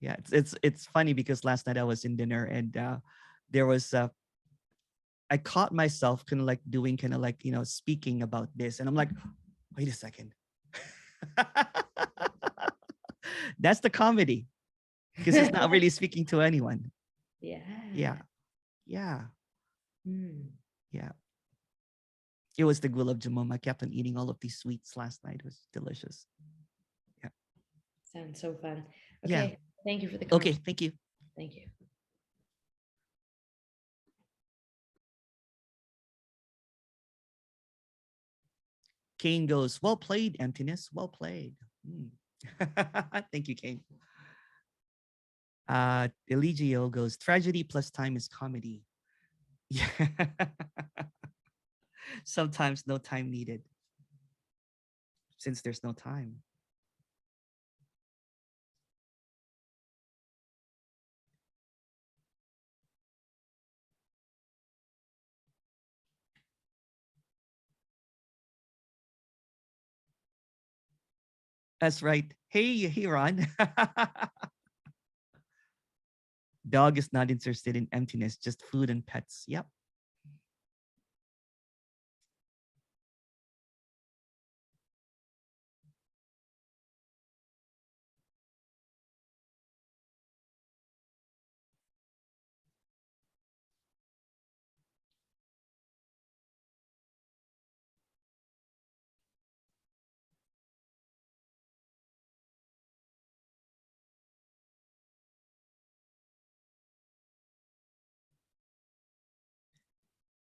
Yeah. It's funny because last night I was in dinner and there was I caught myself kind of like doing kind of like, speaking about this. And I'm like, wait a second. That's the comedy. Because it's not really speaking to anyone. Yeah. Yeah. Yeah. Mm. Yeah. It was the gulab jamun. I kept on eating all of these sweets last night. It was delicious. Yeah. Sounds so fun. Yeah. Okay. Thank you for the Okay. conversation. Thank you. Thank you. Kane goes, well played, emptiness. Well played. Thank you, Kane. Eligio goes, tragedy plus time is comedy. Yeah. Sometimes no time needed. Since there's no time. That's right. Hey, Ron. Dog is not interested in emptiness, just food and pets. Yep.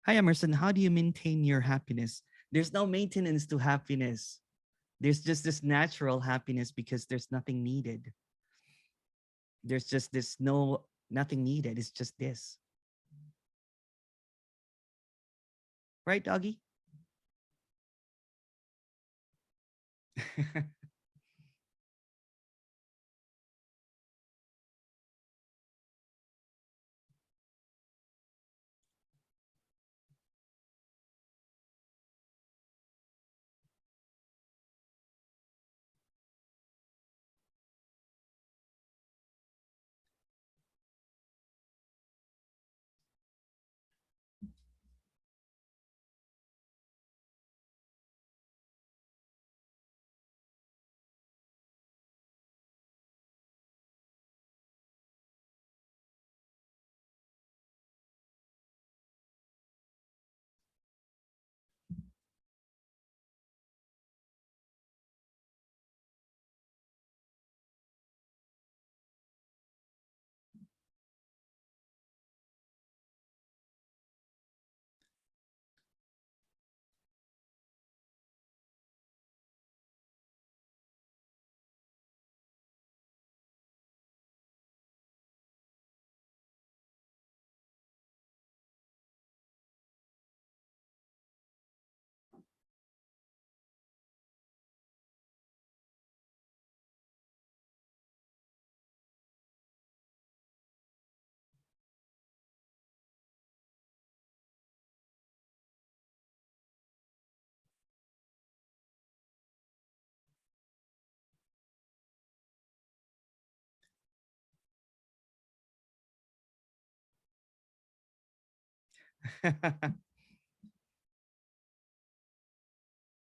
Hi, Emerson. How do you maintain your happiness? There's no maintenance to happiness. There's just this natural happiness because there's nothing needed. There's just this nothing needed. It's just this. Right, doggy?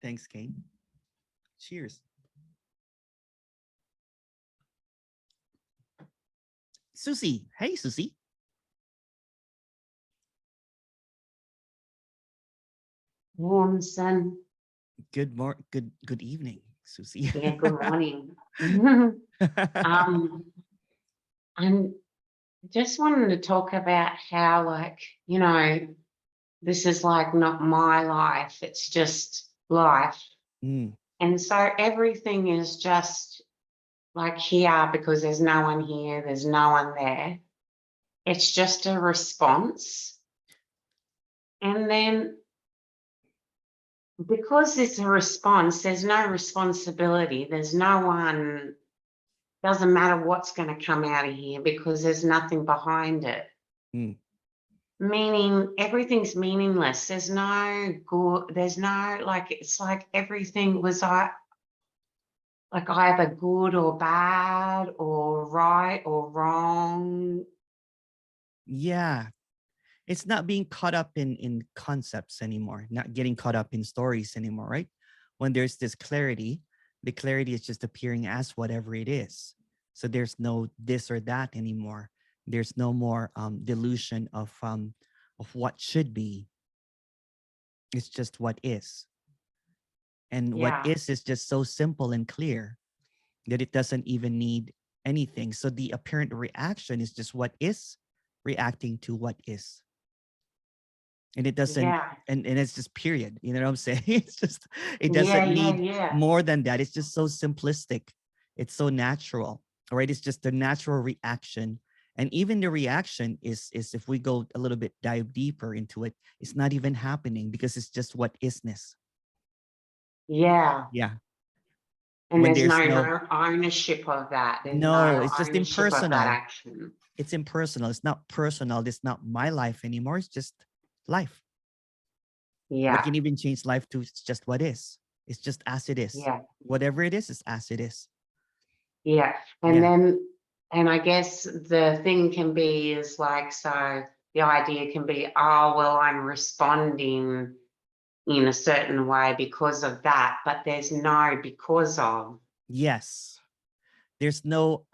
Thanks, Kate. Cheers. Susie. Hey, Susie. Emerson. Good evening, Susie. Yeah, good morning. I'm just wanting to talk about how, like, you know, this is like not my life, it's just life. Mm, And so everything is just like here because there's no one here, there's no one there. It's just a response. And then because it's a response, there's no responsibility, there's no one, doesn't matter what's going to come out of here because there's nothing behind it. mm. Meaning everything's meaningless. There's no good, there's no, like, it's like everything was like either good or bad or right or wrong. Yeah. It's not being caught up in concepts anymore, not getting caught up in stories anymore, right? When there's this clarity, the clarity is just appearing as whatever it is. So there's no this or that anymore. There's no more delusion of what should be. It's just what is. And what Yeah. is just so simple and clear that it doesn't even need anything. So the apparent reaction is just what is reacting to what is. And it doesn't, Yeah. and it's just period. You know what I'm saying? It's just, it Yeah. doesn't need Yeah. more than that. It's just so simplistic. It's so natural, right? It's just the natural reaction. And even the reaction is if we go a little bit, dive deeper into it, it's not even happening because it's just what isness. Yeah. Yeah. And When there's there's no ownership of that. There's no, no it's just ownership of that impersonal. action. It's impersonal. It's not personal. It's not my life anymore. It's just life. We Yeah. can even change life to it's just what is. It's just as it is. Yeah. Whatever it is as it is. Yeah. And Yeah. then, and I guess the thing can be is like, so the idea can be, oh, well, I'm responding in a certain way because of that, but there's no because of. Yes. There's no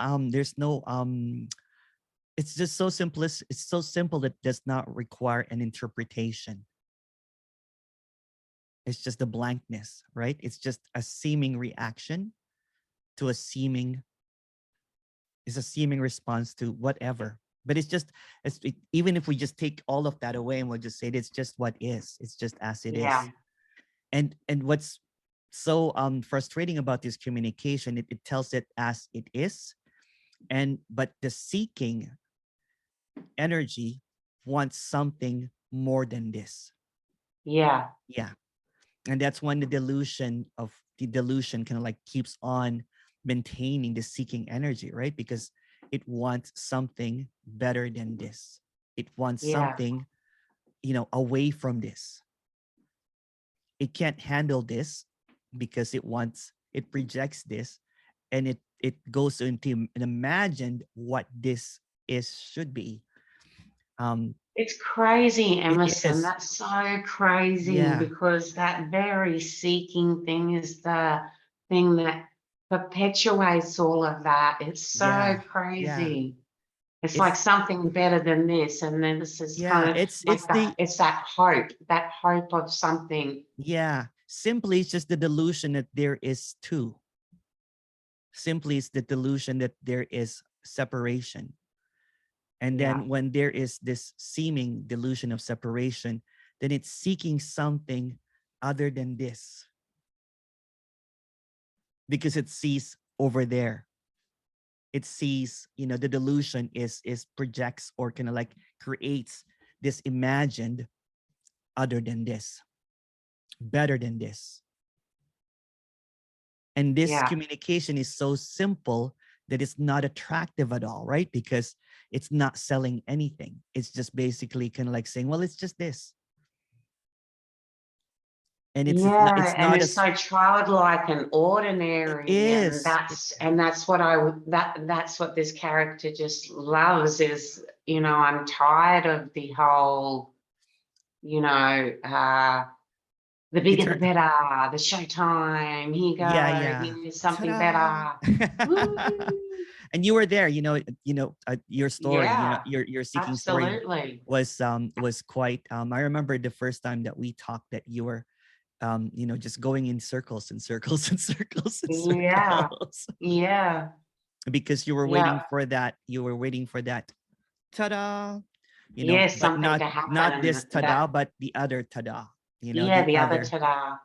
it's just so simplest. It's so simple that it does not require an interpretation. It's just the blankness, right? It's just a seeming reaction to a seeming response to whatever But it's just, even if we just take all of that away and we'll just say it's just what is, it's just as it is. And what's so frustrating about this communication, it tells it as it is, but the seeking energy wants something more than this. Yeah. And that's when the delusion kind of like keeps on maintaining the seeking energy, right? Because it wants something better than this. It wants something, away from this. It can't handle this because it projects this, and it goes into an imagined what this should be. It's crazy, Emerson. is. That's so crazy, because that very seeking thing is the thing that perpetuates all of that. It's so crazy. It's like something better than this, and then this is kind of it's that hope of something. Simply it's just the delusion that there is two. Simply it's the delusion that there is separation. And then when there is this seeming delusion of separation, then it's seeking something other than this, because it sees over there. It sees, the delusion is projects or kind of like creates this imagined other than this, better than this. And this communication is so simple that it's not attractive at all, right? Because it's not selling anything. It's just basically kind of like saying, well, it's just this. And it's so childlike and ordinary. It is. And that's what this character just loves is, I'm tired of the whole, the bigger the better, the showtime, here you go, here's something better. And you were there, your story, your seeking story was quite, I remember the first time that we talked that you were, just going in circles and circles and circles and circles. Because you were waiting for that, ta-da, but something to happen. not this ta-da, but the other ta-da. The other ta-da.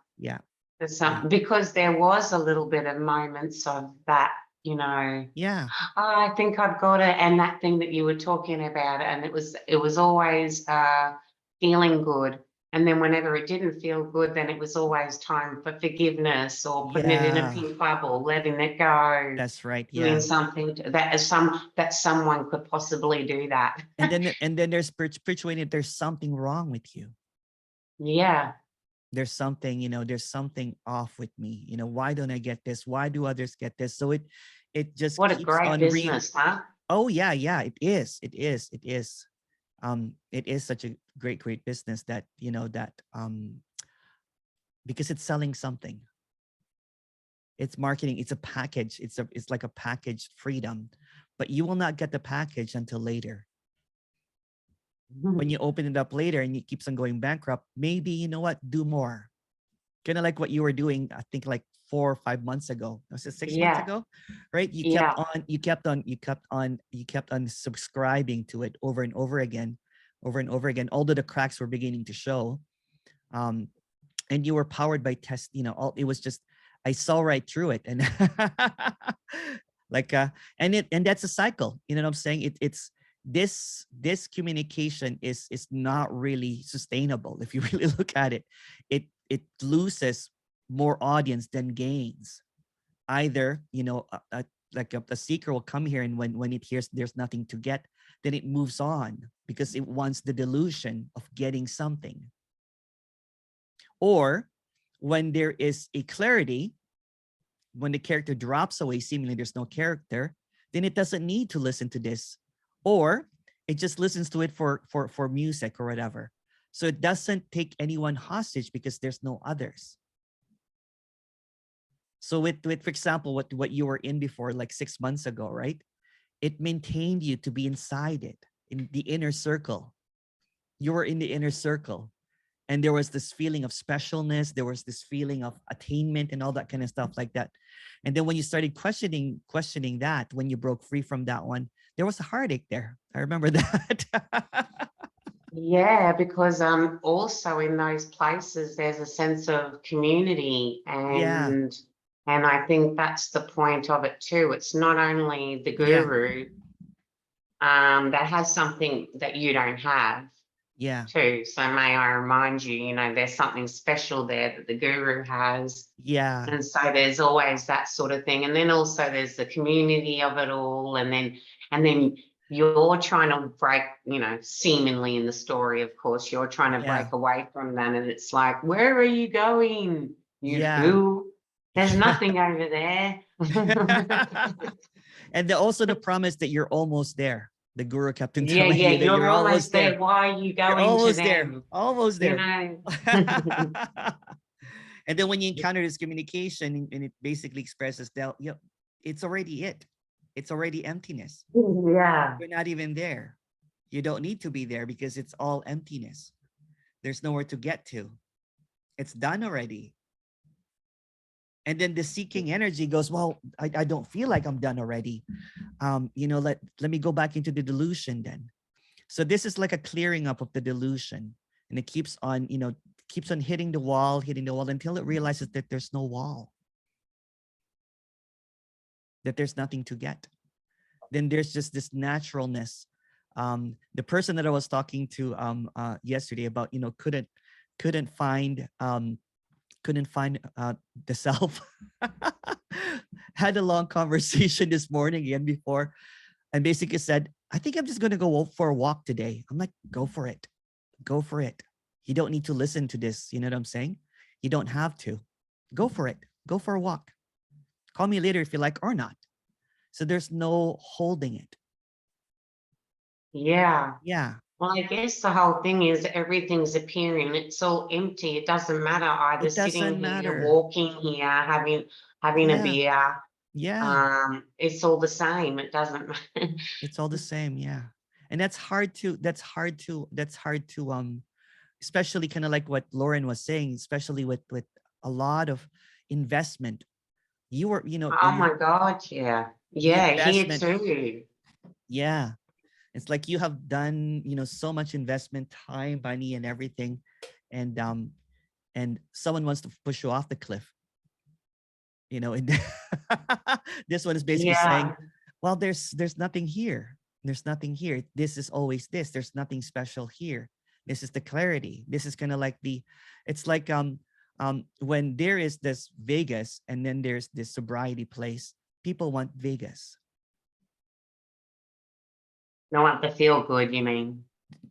Because there was a little bit of moments of that, I think I've got it, and that thing that you were talking about, and it was always feeling good. And then whenever it didn't feel good, then it was always time for forgiveness or putting it in a pink bubble, letting it go. That's right. Doing something that someone could possibly do that. And then there's spirituality. There's something wrong with you. There's something, there's something off with me. Why don't I get this? Why do others get this? So it just what a great business, huh? Oh yeah, it is. It is such a great business that, because it's selling something. It's marketing. It's a package. It's like a packaged freedom, but you will not get the package until later. When you open it up later and it keeps on going bankrupt, maybe, do more. Kind of like what you were doing, I think like 4 or 5 months ago. Was it 6 months ago? Right? You kept on subscribing to it over and over again, although the cracks were beginning to show. And you were powered by test, it was just, I saw right through it. And and that's a cycle. You know what I'm saying? It's this communication is not really sustainable. If you really look at it, it loses more audience than gains. Either, a seeker will come here, and when it hears there's nothing to get, then it moves on because it wants the delusion of getting something. Or when there is a clarity, when the character drops away, seemingly there's no character, then it doesn't need to listen to this. Or it just listens to it for music or whatever. So it doesn't take anyone hostage because there's no others. So with for example, what you were in before, like 6 months ago, right? It maintained you to be inside it, in the inner circle. You were in the inner circle. And there was this feeling of specialness. There was this feeling of attainment and all that kind of stuff like that. And then when you started questioning that, when you broke free from that one, there was a heartache there. I remember that. Yeah, because also in those places there's a sense of community, Yeah, and I think that's the point of it too. It's not only the yeah, guru that has something that you don't have yeah, too. So may I remind you, you know, there's something special there that the guru has. yeah, And so there's always that sort of thing. And then also there's the community of it all. And then you're trying to break, you know, seemingly in the story, of course, you're trying to yeah, break away from that. And it's like, where are you going, you yeah. fool? There's nothing over there. And also the promise that you're almost there. The guru kept on Yeah, telling yeah, you that you're you're almost almost there. there. Why are you You're going to almost there. them? Almost You there. know? And then when you encounter this communication, and it basically expresses that, you know, it's already it. It's already emptiness. Yeah. You're not even there. You don't need to be there because it's all emptiness. There's nowhere to get to. It's done already. And then the seeking energy goes, well, I don't feel like I'm done already. You know, let me go back into the delusion then. So this is like a clearing up of the delusion, and it keeps on, you know, keeps on hitting the wall until it realizes that there's no wall, that there's nothing to get. Then there's just this naturalness. The person that I was talking to yesterday about, you know, couldn't find the self. Had a long conversation this morning again before, and basically said, I think I'm just going to go for a walk today. I'm like, go for it. Go for it. You don't need to listen to this. You know what I'm saying? You don't have to. Go for it. Go for a walk. Call me later if you like or not. So there's no holding it. Yeah. Yeah. Well, I guess the whole thing is everything's appearing. It's all empty. It doesn't matter either It sitting doesn't here, matter. walking here, having a Yeah. beer. Yeah. It's all the same. It doesn't matter. It's all the same. Yeah. And that's hard to especially kind of like what Lauren was saying, especially with a lot of investment. You were, you know, Oh my God, yeah. the Yeah, here investment. too. Yeah. It's like you have done, you know, so much investment, time, money, and everything. And someone wants to push you off the cliff. You know, and this one is basically saying, Yeah. well, there's nothing here. There's nothing here. This is always this. There's nothing special here. This is the clarity. This is kind of like it's like when there is this Vegas and then there's this sobriety place, people want Vegas. They want the feel good, you mean?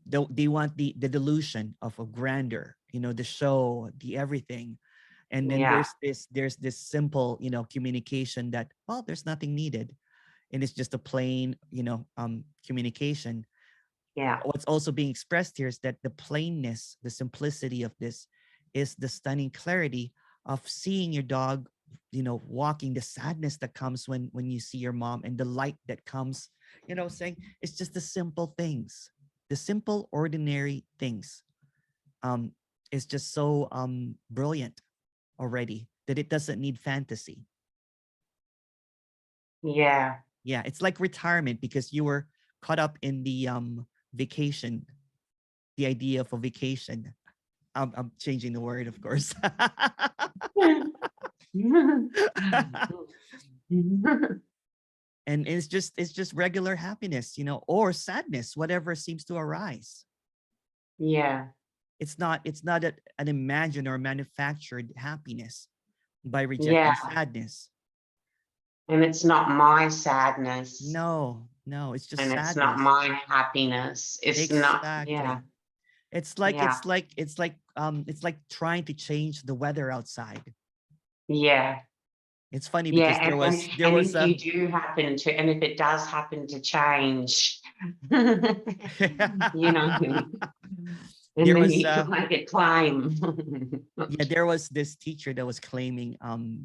They want the delusion of a grandeur, you know, the show, the everything. And then Yeah. there's this simple, you know, communication that, well, there's nothing needed. And it's just a plain, you know, communication. Yeah. What's also being expressed here is that the plainness, the simplicity of this is the stunning clarity of seeing your dog, you know, walking, the sadness that comes when you see your mom, and the light that comes, you know, saying it's just the simple things, the simple, ordinary things. Is just so brilliant already that it doesn't need fantasy. Yeah. Yeah, it's like retirement because you were caught up in the vacation, the idea of a vacation. I'm changing the word, of course. And it's just regular happiness, you know, or sadness, whatever seems to arise. Yeah. It's not an imagined or manufactured happiness by rejecting Yeah. sadness. And it's not my sadness. No, it's just And sadness. it's not my happiness. It's not, yeah. It's like Yeah. it's like trying to change the weather outside. Yeah. It's funny Yeah. because And there was if you do happen to, and if it does happen to change, you know, and there then was you can make a claim. yeah, there was this teacher that was claiming,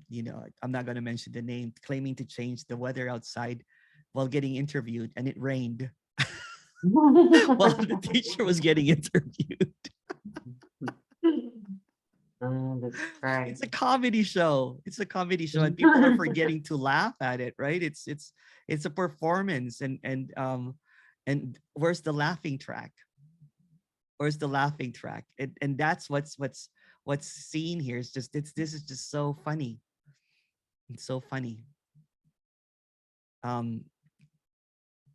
you know, I'm not going to mention the name, claiming to change the weather outside while getting interviewed, and it rained while the teacher was getting interviewed. Oh, that's great. It's a comedy show. It's a comedy show, and people are forgetting to laugh at it, right? It's a performance, and where's the laughing track? Where's the laughing track? And that's what's seen here. It's just this is just so funny. It's so funny.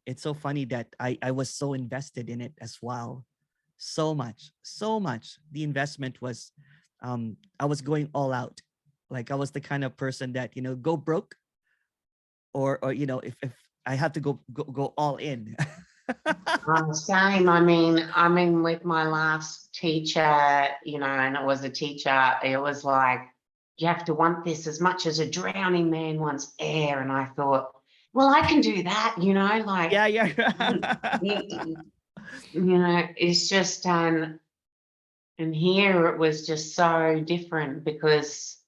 It's so funny that I was so invested in it as well. So much. The investment was, I was going all out. Like I was the kind of person that, go broke, or if I had to go all in. Same. I mean, with my last teacher, and it was a teacher, it was like, you have to want this as much as a drowning man wants air. And I thought, well, I can do that, like, Yeah. it's just, and here it was just so different because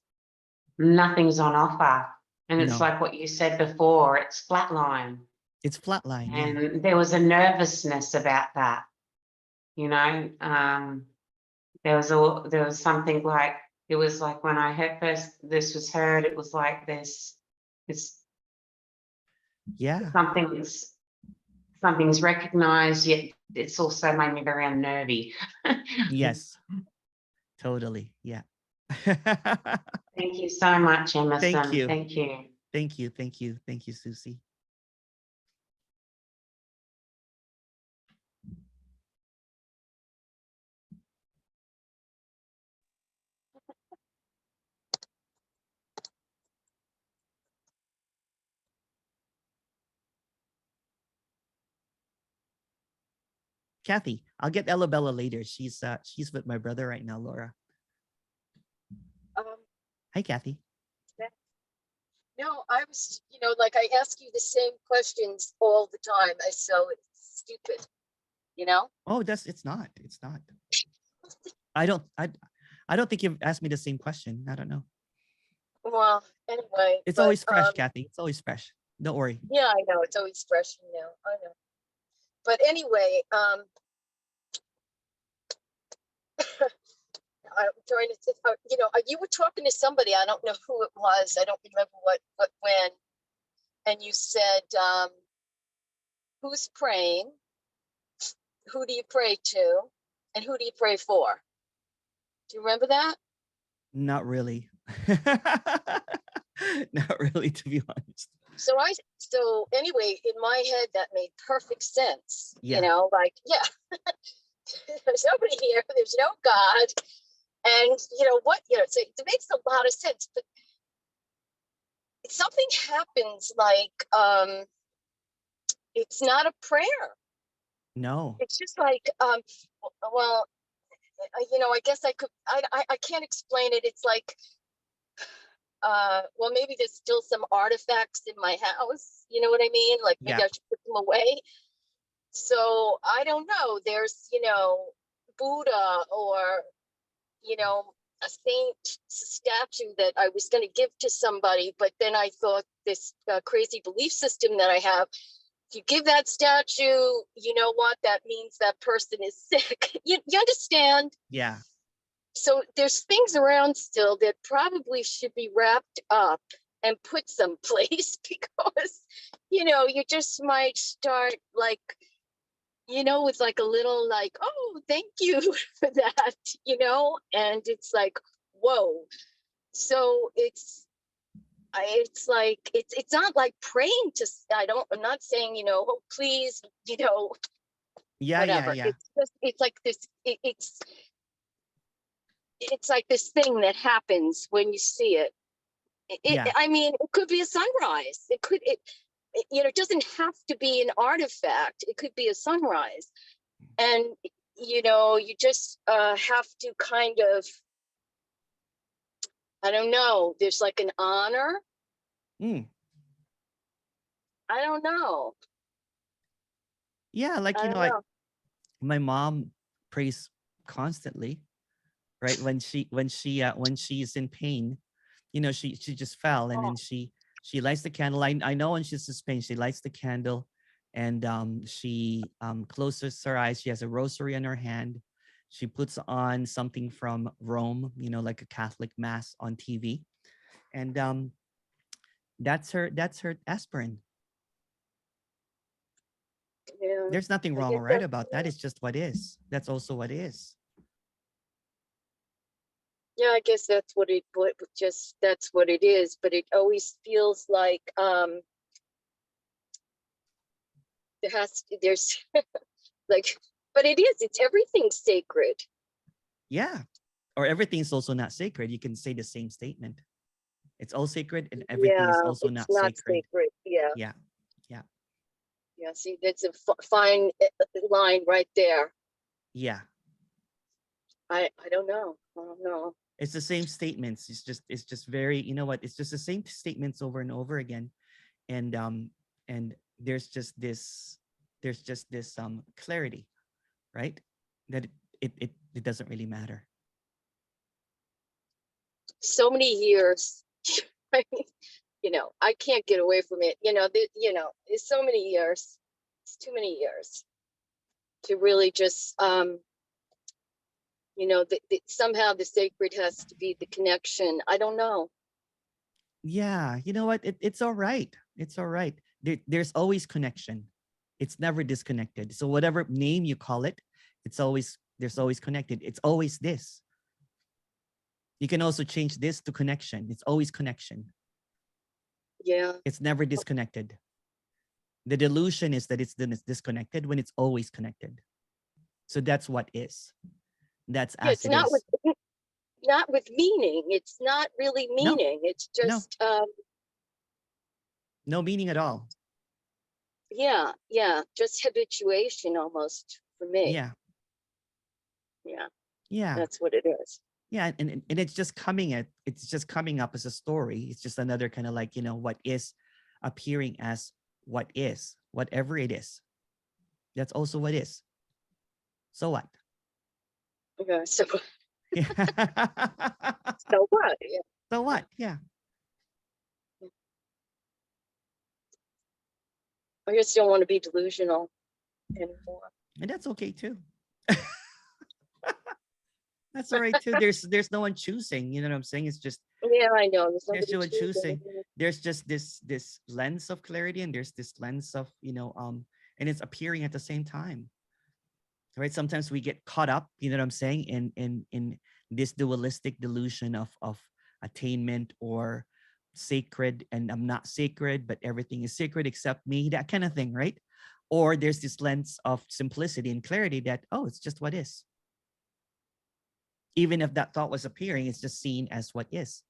nothing's on offer. And it's No. like what you said before, it's flatline. It's flatline. Yeah. And there was a nervousness about that, there was something like, it was like when I heard first this was heard, it was like this, it's Yeah. something's recognized, yet it's also made me very unnervy. Yes. Totally. Yeah. Thank you so much, Emerson. Thank you. Thank you. Thank you. Thank you. Thank you, Susie. Kathy, I'll get Ella Bella later. She's with my brother right now, Laura. Hi, Kathy. No, I was, like I ask you the same questions all the time. So it's stupid, Oh, it's not. I don't think you've asked me the same question. I don't know. Well, anyway. It's always fresh, Kathy. It's always fresh. Don't worry. Yeah, I know. It's always fresh, I know. But anyway, I'm trying to think, you were talking to somebody, I don't know who it was. I don't remember when. And you said, who's praying? Who do you pray to? And who do you pray for? Do you remember that? Not really. Not really, to be honest. So anyway, in my head, that made perfect sense. Yeah. There's nobody here. There's no God. And it makes a lot of sense, but something happens like, it's not a prayer. No. It's just like, well, I guess I can't explain it. It's like, well, maybe there's still some artifacts in my house. You know what I mean? Like maybe I should put them away. So I don't know. There's, Buddha or, a saint statue that I was going to give to somebody. But then I thought this crazy belief system that I have, if you give that statue, you know what? That means that person is sick. You understand? Yeah. So there's things around still that probably should be wrapped up and put someplace because, you just might start like, with like a little like, oh, thank you for that, and it's like, whoa. So it's like, it's not like praying to, I'm not saying, oh, please, Yeah, whatever. yeah. It's like this, it's like this thing that happens when you see it. I mean, it could be a sunrise. It doesn't have to be an artifact. It could be a sunrise. And, you just have to kind of, I don't know, there's like an honor. I don't know. Yeah, like, my mom prays constantly, right? When she's in pain, she just fell, and then she lights the candle. I know when she's in pain, she lights the candle, and she closes her eyes. She has a rosary in her hand, She puts on something from Rome, you know, like a Catholic mass on TV. And that's her aspirin. Yeah. There's nothing I wrong guess or right that's- about that. It's just what is. That's also what is. Yeah, I guess that's what that's what it is. But it always feels like there's like, but it is. It's everything's sacred. Yeah. Or everything's also not sacred. You can say the same statement. It's all sacred and everything is Yeah, also it's not sacred. Yeah, Yeah. Yeah. yeah. See, that's a fine line right there. Yeah. I don't know. I don't know. It's the same statements. It's just very, you know what? It's just the same statements over and over again. And there's just this clarity, right? That it doesn't really matter. So many years. You know, I can't get away from it. You know, it's so many years. It's too many years to really just you know, somehow the sacred has to be the connection. I don't know. Yeah, you know what? It's all right. It's all right. There's always connection. It's never disconnected. So whatever name you call it, there's always connected. It's always this. You can also change this to connection. It's always connection. Yeah. It's never disconnected. The delusion is that it's disconnected when it's always connected. So that's what is. That's Yeah, as it's it not is. with meaning. It's not really No, meaning. It's just no meaning at all. yeah, just habituation almost for me. Yeah. Yeah, Yeah. that's what it is. Yeah, and it's just coming up as a story. It's just another kind of like, you know, what is appearing as what is, whatever it is. That's also what is. So what? Okay, so Yeah. so what? Yeah. So what? Yeah. I just don't want to be delusional anymore. And that's okay too. That's all right too. There's no one choosing. You know what I'm saying? It's just Yeah, I know. There's there's nobody no one choosing. choosing. There's just this lens of clarity, and there's this lens of, you know, and it's appearing at the same time. Right? Sometimes we get caught up, you know what I'm saying, in this dualistic delusion of attainment or sacred, and I'm not sacred, but everything is sacred except me, that kind of thing, right? Or there's this lens of simplicity and clarity that, oh, it's just what is. Even if that thought was appearing, it's just seen as what is.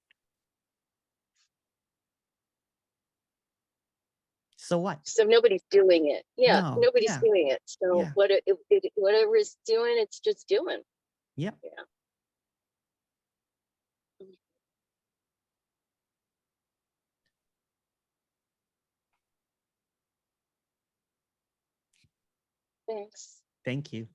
So what? So nobody's doing it. Yeah, No. nobody's Yeah. doing it. So Yeah. whatever it's doing, it's just doing. Yep. Yeah. Thanks. Thank you.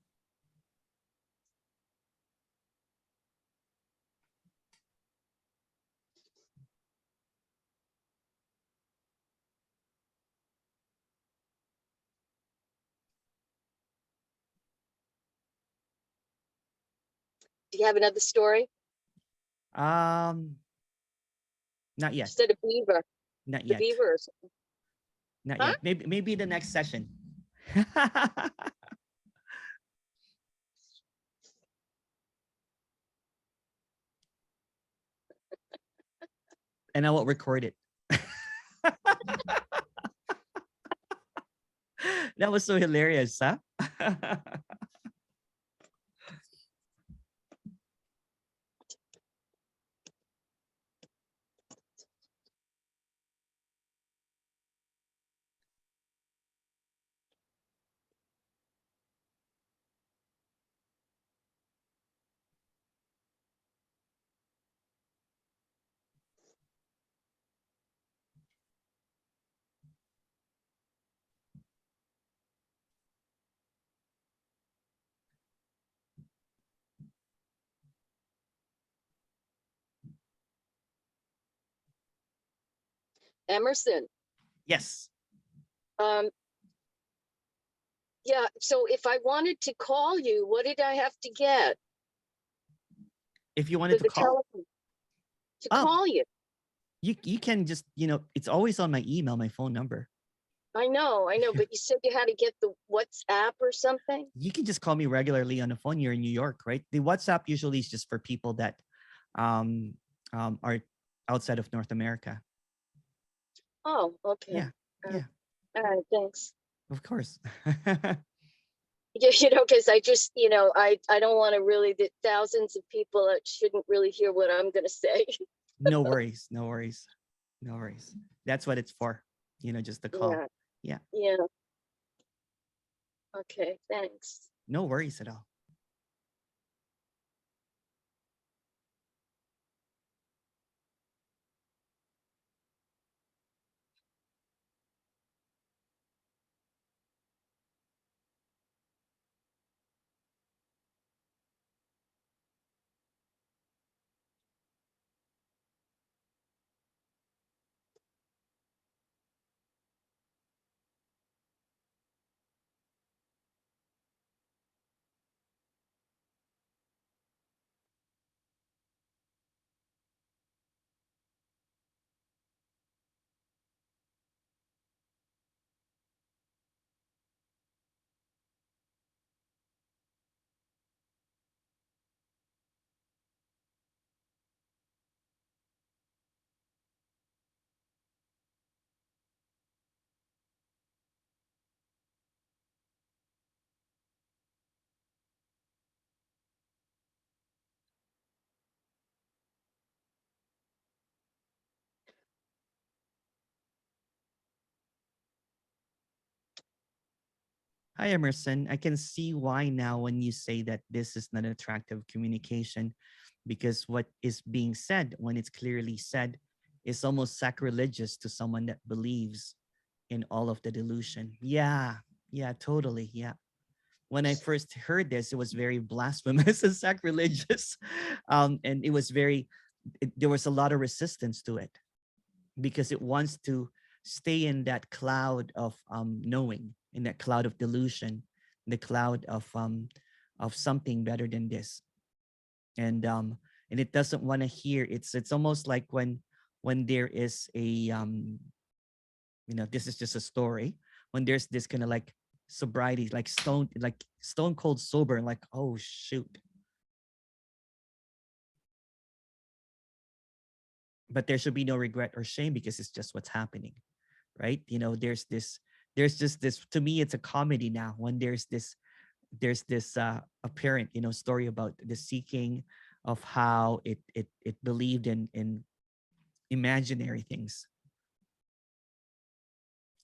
Do you have another story? Not You yet. said a beaver. Not The yet. beaver or something. Not Huh? yet. Maybe the next session. And I will record it. That was so hilarious, huh? Emerson. Yes. Um, Yeah. So if I wanted to call you, what did I have to get If you for wanted to the call, telephone to oh, call you? you can just, it's always on my email, my phone number. I know, but you said you had to get the WhatsApp or something. You can just call me regularly on the phone. You're in New York, right? The WhatsApp usually is just for people that are outside of North America. Oh, okay. Yeah, yeah, All right, thanks. of course. Yeah, because I just, I don't want to really, the thousands of people that shouldn't really hear what I'm going to say. No worries, no worries, no worries. That's what it's for, just the call. Yeah. Yeah, Yeah. Okay, thanks. no worries at all. Hi, Emerson. I can see why now when you say that this is not attractive communication, because what is being said when it's clearly said is almost sacrilegious to someone that believes in all of the delusion. Yeah, yeah, totally. Yeah. When I first heard this, it was very blasphemous and sacrilegious. And it was there was a lot of resistance to it because it wants to stay in that cloud of knowing, in that cloud of delusion, the cloud of something better than this. And it doesn't want to hear. It's almost like when there is a this is just a story, when there's this kind of like sobriety, like stone cold sober, and like, oh shoot. But there should be no regret or shame because it's just what's happening, right? There's just this, to me, it's a comedy now when there's this apparent, story about the seeking of how it believed in imaginary things.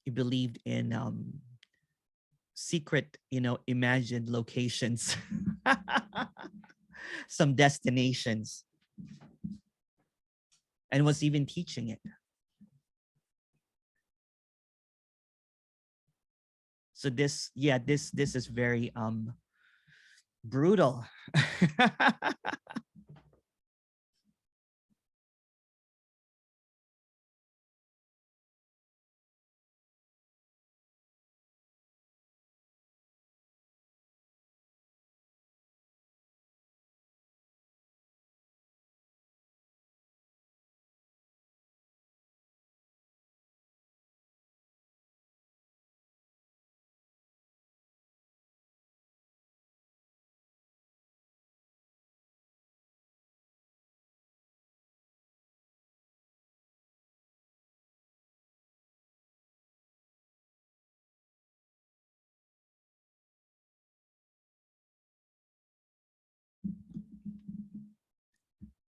It believed in secret, imagined locations, some destinations, and was even teaching it. So this is very brutal.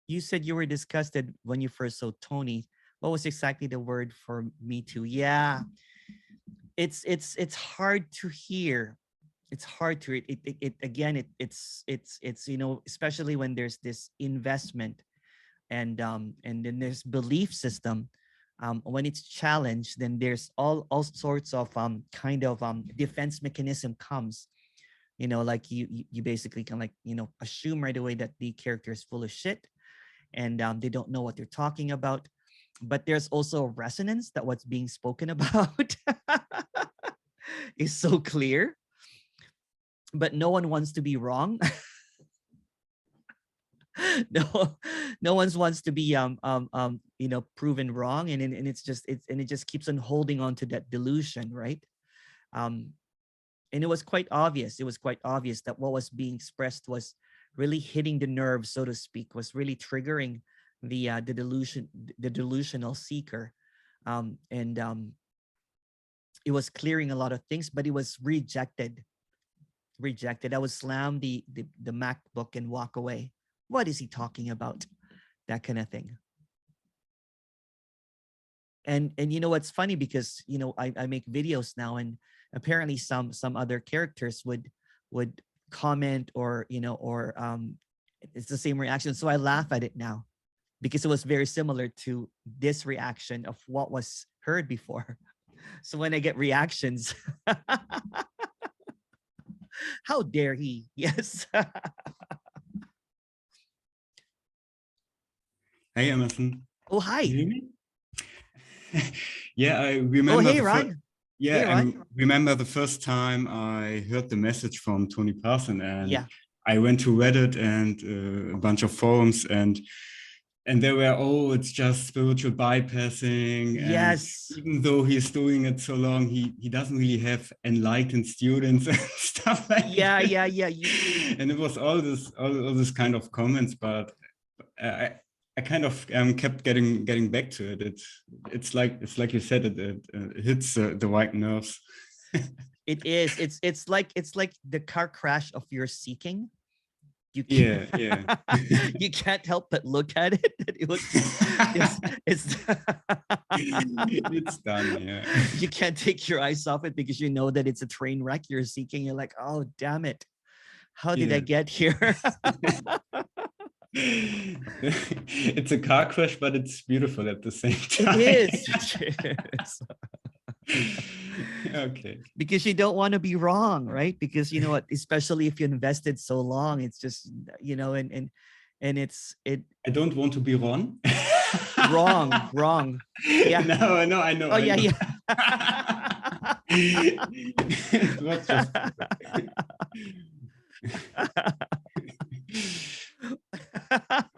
You said you were disgusted when you first saw Tony. What was exactly the word for me too? Yeah, it's hard to hear. It's hard to it again. It's especially when there's this investment and then there's belief system. When it's challenged, then there's all sorts of kind of defense mechanism comes. Like you basically can, like, assume right away that the character is full of shit, and they don't know what they're talking about. But there's also a resonance that what's being spoken about is so clear. but no one wants to be wrong. no no one wants to be proven wrong, and it just keeps on holding on to that delusion, right? And it was quite obvious that what was being expressed was really hitting the nerve, so to speak, was really triggering the delusional seeker. And it was clearing a lot of things, but it was rejected. I would slam the MacBook and walk away. What is he talking about? That kind of thing. And you know what's funny, because I make videos now, and apparently some other characters would comment, or it's the same reaction. So I laugh at it now, because it was very similar to this reaction of what was heard before. So when I get reactions, how dare he? Yes. Hey, Emerson. Oh, hi. Can you hear me? Yeah, I remember. Oh, hey, Ron. Yeah, hey, I Ron. remember the first time I heard the message from Tony Parsons, and Yeah. I went to Reddit and a bunch of forums, and they were, oh, it's just spiritual bypassing. And Yes. even though he's doing it so long, he doesn't really have enlightened students and stuff like Yeah, that. yeah. And it was all this kind of comments, but I kind of kept getting back to it. It's like you said, it hits the right nerves. It is. It's like the car crash of your seeking. You can't, you can't help but look at it. It's it's done. Yeah. You can't take your eyes off it, because you know that it's a train wreck you're seeking. You're like, oh, damn it. How did I get here? It's a car crash, but it's beautiful at the same time. It is. Okay. Because you don't want to be wrong, right? Because you know what, especially if you invested so long, it's just, and it's. I don't want to be wrong. Wrong. Yeah. No, I know. Oh, yeah. It was just...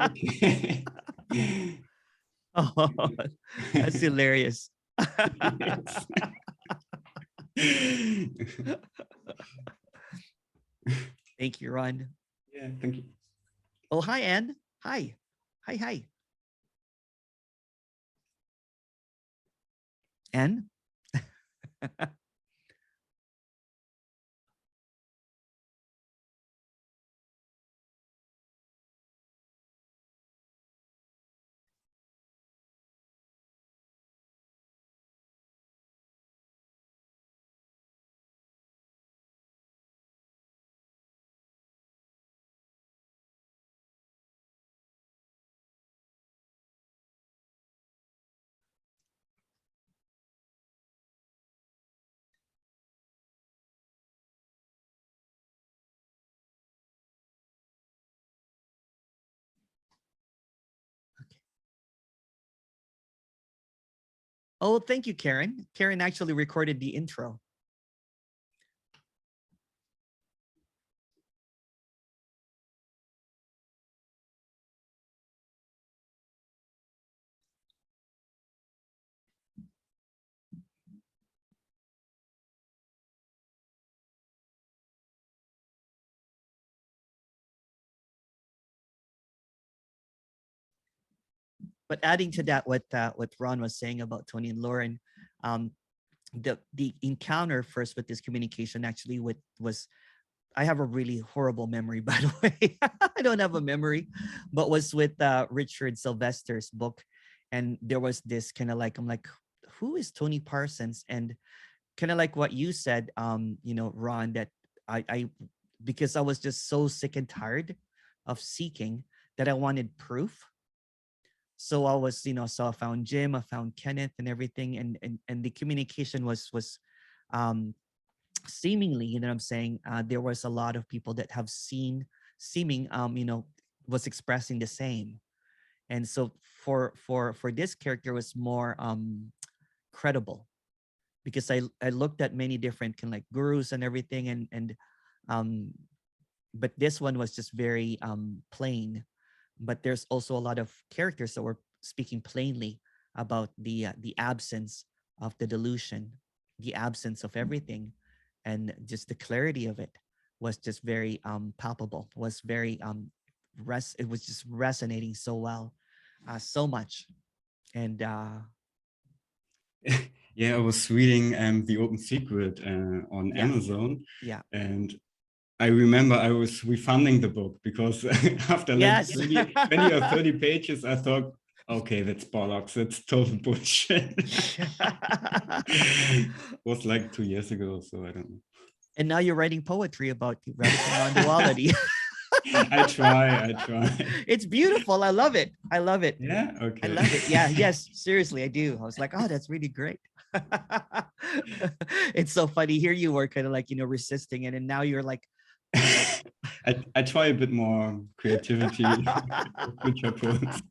Okay. Oh, that's hilarious. Thank you, Ron. Yeah, thank you. Oh, hi, Anne. Hi. Anne? Oh, thank you, Karen. Karen actually recorded the intro. But adding to that, what Ron was saying about Tony and Lauren, the encounter first with this communication actually was, I have a really horrible memory, by the way. I don't have a memory, but was with Richard Sylvester's book, and there was this kind of like, I'm like, who is Tony Parsons? And kind of like what you said, Ron, that I because I was just so sick and tired of seeking that I wanted proof. So I was, so I found Jim, I found Kenneth and everything. And the communication was seemingly, I'm saying, there was a lot of people that have seeming, was expressing the same. And so for this character was more credible, because I looked at many different kind of like gurus and everything. And Um, but this one was just very plain. But there's also a lot of characters that were speaking plainly about the absence of the delusion, the absence of everything, and just the clarity of it was just very palpable. Was very it was just resonating so well, so much, and Yeah, I was reading The Open Secret on yeah, Amazon, yeah, and I remember I was refunding the book because after like yes. 20 or 30 pages, I thought, okay, that's bollocks. That's total bullshit. Was like 2 years ago, so I don't know. And now you're writing poetry about radical non-duality. I try. It's beautiful. I love it. I love it. Yeah, I okay. love it. Yeah, yes, seriously, I do. I was like, oh, that's really great. It's so funny. Here you were kind of like, resisting it. And now you're like, I try a bit more creativity with future poems.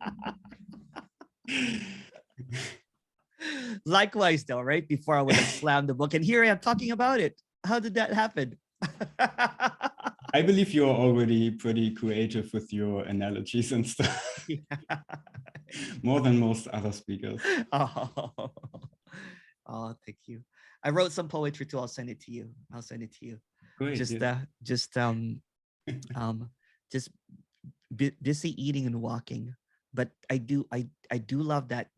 likewise though, right? Before I would have slammed the book. And here I am talking about it. How did that happen? I believe you're already pretty creative with your analogies and stuff. Yeah. More than most other speakers. Oh. Oh, thank you. I wrote some poetry too. I'll send it to you. Great. Just Yeah. just busy eating and walking. But I do love that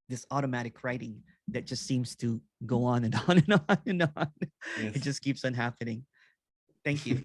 this automatic writing that just seems to go on and on and on and on. Yes. It just keeps on happening. Thank you.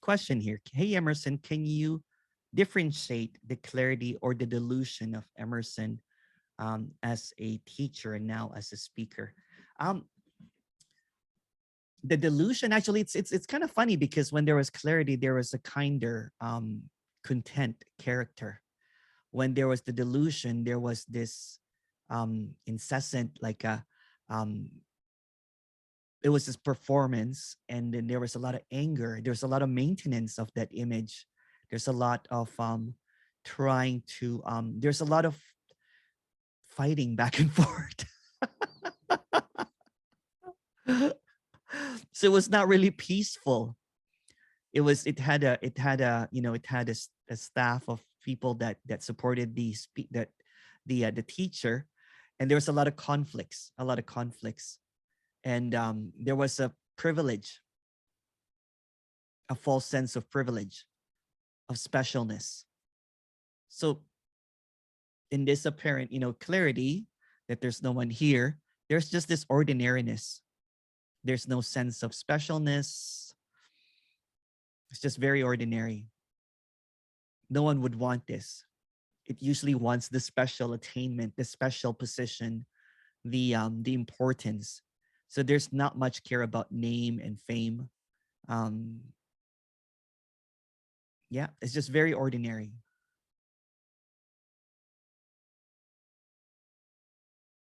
Question here. Hey, Emerson, can you differentiate the clarity or the delusion of Emerson as a teacher and now as a speaker? The delusion, actually, it's kind of funny because when there was clarity, there was a kinder, content character. When there was the delusion, there was this incessant, like it was this performance, and then there was a lot of anger. There's a lot of maintenance of that image. There's a lot of trying to there's a lot of fighting back and forth. So it was not really peaceful. It had a a staff of people that supported the teacher, and there was a lot of conflicts, and there was a privilege, a false sense of privilege, of specialness. So in this apparent clarity that there's no one here, there's just this ordinariness. There's no sense of specialness. It's just very ordinary. No one would want this. It usually wants the special attainment, the special position, the importance. So there's not much care about name and fame. Yeah, it's just very ordinary.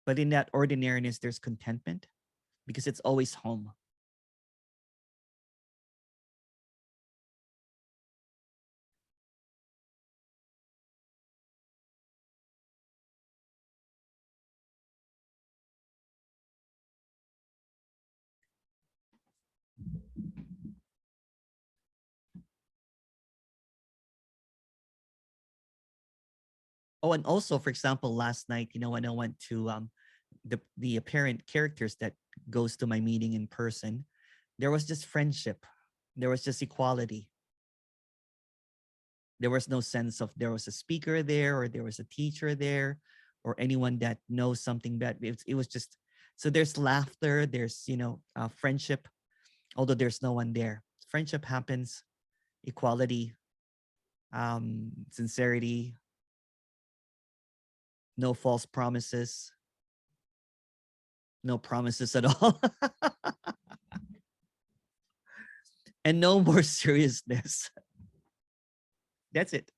But in that ordinariness, there's contentment because it's always home. Oh, and also, for example, last night, you know, when I went to the apparent characters that goes to my meeting in person, there was just friendship. There was just equality. There was no sense of there was a speaker there or there was a teacher there or anyone that knows something bad. It was just, so there's laughter, there's, you know, friendship, although there's no one there. Friendship happens, equality, sincerity, no false promises, no promises at all. And no more seriousness. That's it.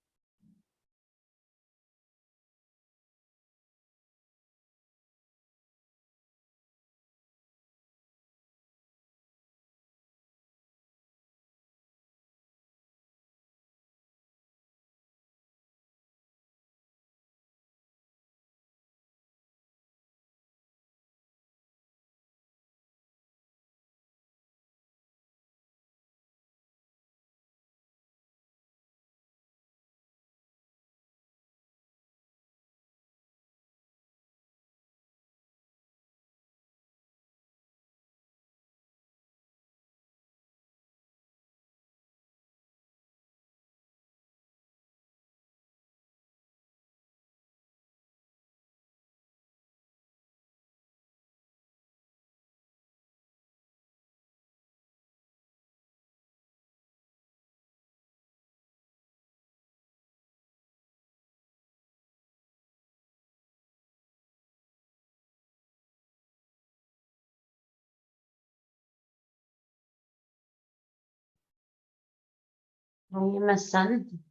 Emerson.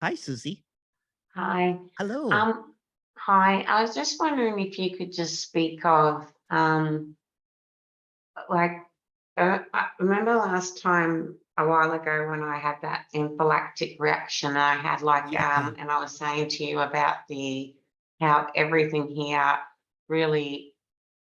Hi, Susie. Hi. Hello. Hi. I was just wondering if you could just speak of like I remember last time a while ago when I had that anaphylactic reaction, I had like Yeah. and I was saying to you about how everything here really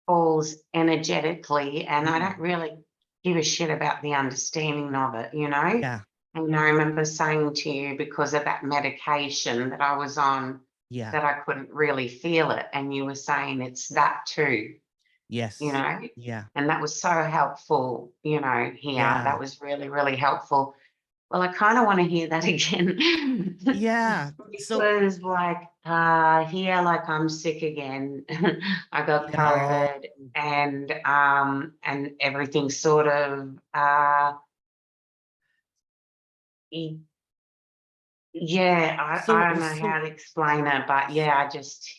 falls energetically, and I don't really give a shit about the understanding of it, you know. Yeah. And I remember saying to you, because of that medication that I was on, Yeah. that I couldn't really feel it, and you were saying it's that too, Yes. you know. Yeah. And that was so helpful, you know, here. Yeah. That was really, really helpful. Well, I kind of want to hear that again. Yeah. So, Because like here, like I'm sick again. I got yeah. COVID, and everything's sort of yeah, I don't know how to explain it, but yeah, I just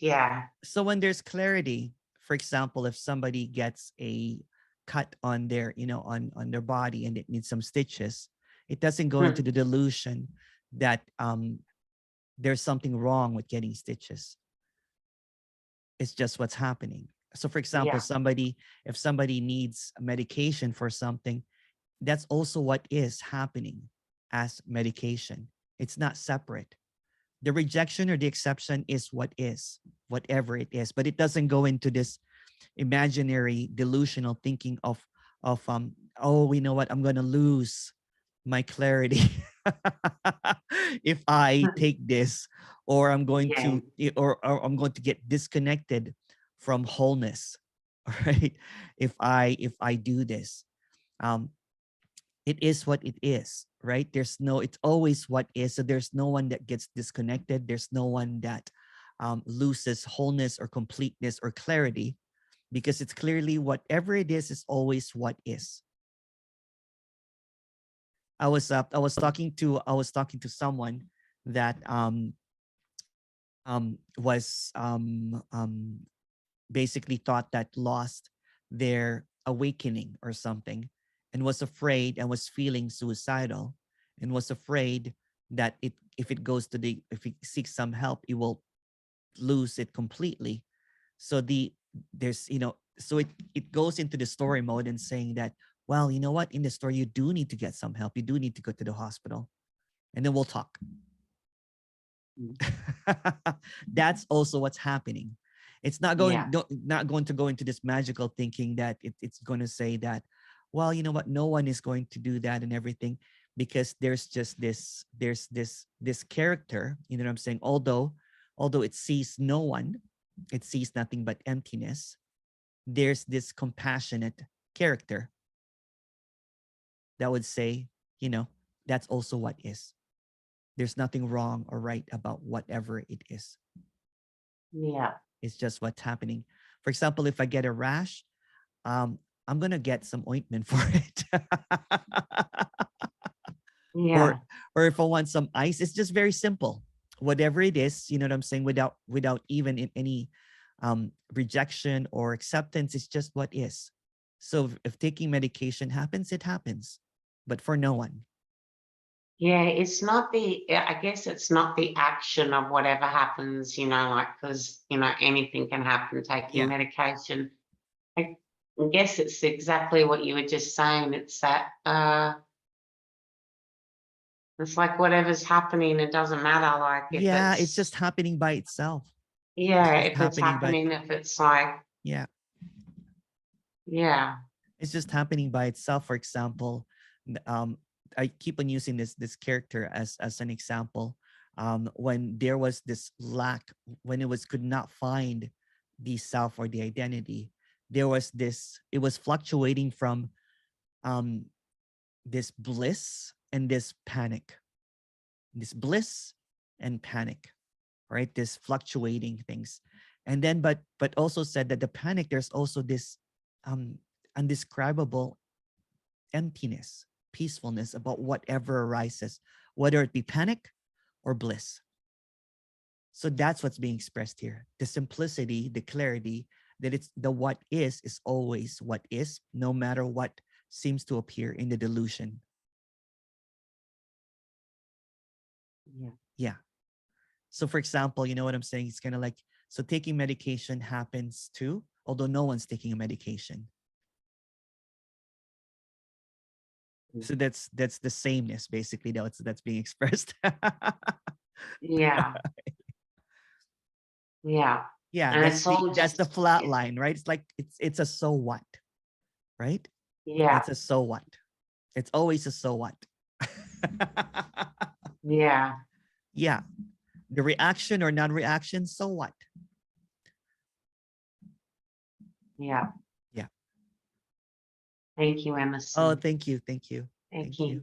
So when there's clarity, for example, if somebody gets a cut on their, you know, on their body and it needs some stitches, it doesn't go into the delusion that there's something wrong with getting stitches. It's just what's happening. So for example, yeah. if somebody needs medication for something, that's also what is happening as medication. It's not separate. The rejection or the exception is what is, whatever it is, but it doesn't go into this imaginary delusional thinking of oh, you know what, I'm gonna lose my clarity if I take this, or I'm going to or I'm going to get disconnected from wholeness. All right, if I do this. It is what it is, right? It's always what is. So there's no one that gets disconnected. There's no one that loses wholeness or completeness or clarity, because it's clearly whatever it is always what is. I was talking to someone that was basically thought that lost their awakening or something, and was afraid and was feeling suicidal, and was afraid that if it seeks some help, it will lose it completely. So so it goes into the story mode and saying that, well, you know what, in the story you do need to get some help, you do need to go to the hospital, and then we'll talk. That's also what's happening. It's not going to go into this magical thinking that it's going to say that, well, you know what, no one is going to do that and everything, because there's just this character, you know what I'm saying? Although it sees no one, it sees nothing but emptiness, there's this compassionate character that would say, you know, that's also what is. There's nothing wrong or right about whatever it is. Yeah. It's just what's happening. For example, if I get a rash, I'm gonna get some ointment for it. Yeah. Or if I want some ice, it's just very simple. Whatever it is, you know what I'm saying, without even in any rejection or acceptance, it's just what is. So if taking medication happens, it happens, but for no one. Yeah, it's not I guess it's not the action of whatever happens, you know, like, because, you know, anything can happen taking Yeah. medication. I guess it's exactly what you were just saying. It's that, it's like whatever's happening, it doesn't matter. Like if Yeah, it's just happening by itself. yeah, It's if it's happening, if it's like, yeah, yeah, it's just happening by itself. For example, I keep on using this character as an example. When there was this lack, when it could not find the self or the identity, there was this, it was fluctuating from this bliss and this panic, this bliss and panic, right? This fluctuating things. And then but also said that the panic, there's also this undescribable emptiness, peacefulness about whatever arises, whether it be panic or bliss. So that's what's being expressed here. The simplicity, the clarity that it's the what is always what is, no matter what seems to appear in the delusion. yeah, Yeah. So for example, you know what I'm saying? It's kind of like, so taking medication happens too, although no one's taking a medication. So that's the sameness basically that's being expressed. yeah, yeah. Yeah, And it's all that's the just, flat line, right? It's like it's a so what, right? yeah, It's a so what. It's always a so what. yeah, Yeah. The reaction or non-reaction, so what? yeah. Yeah. Thank you, Emerson. Oh, thank you. Thank you. Thank you.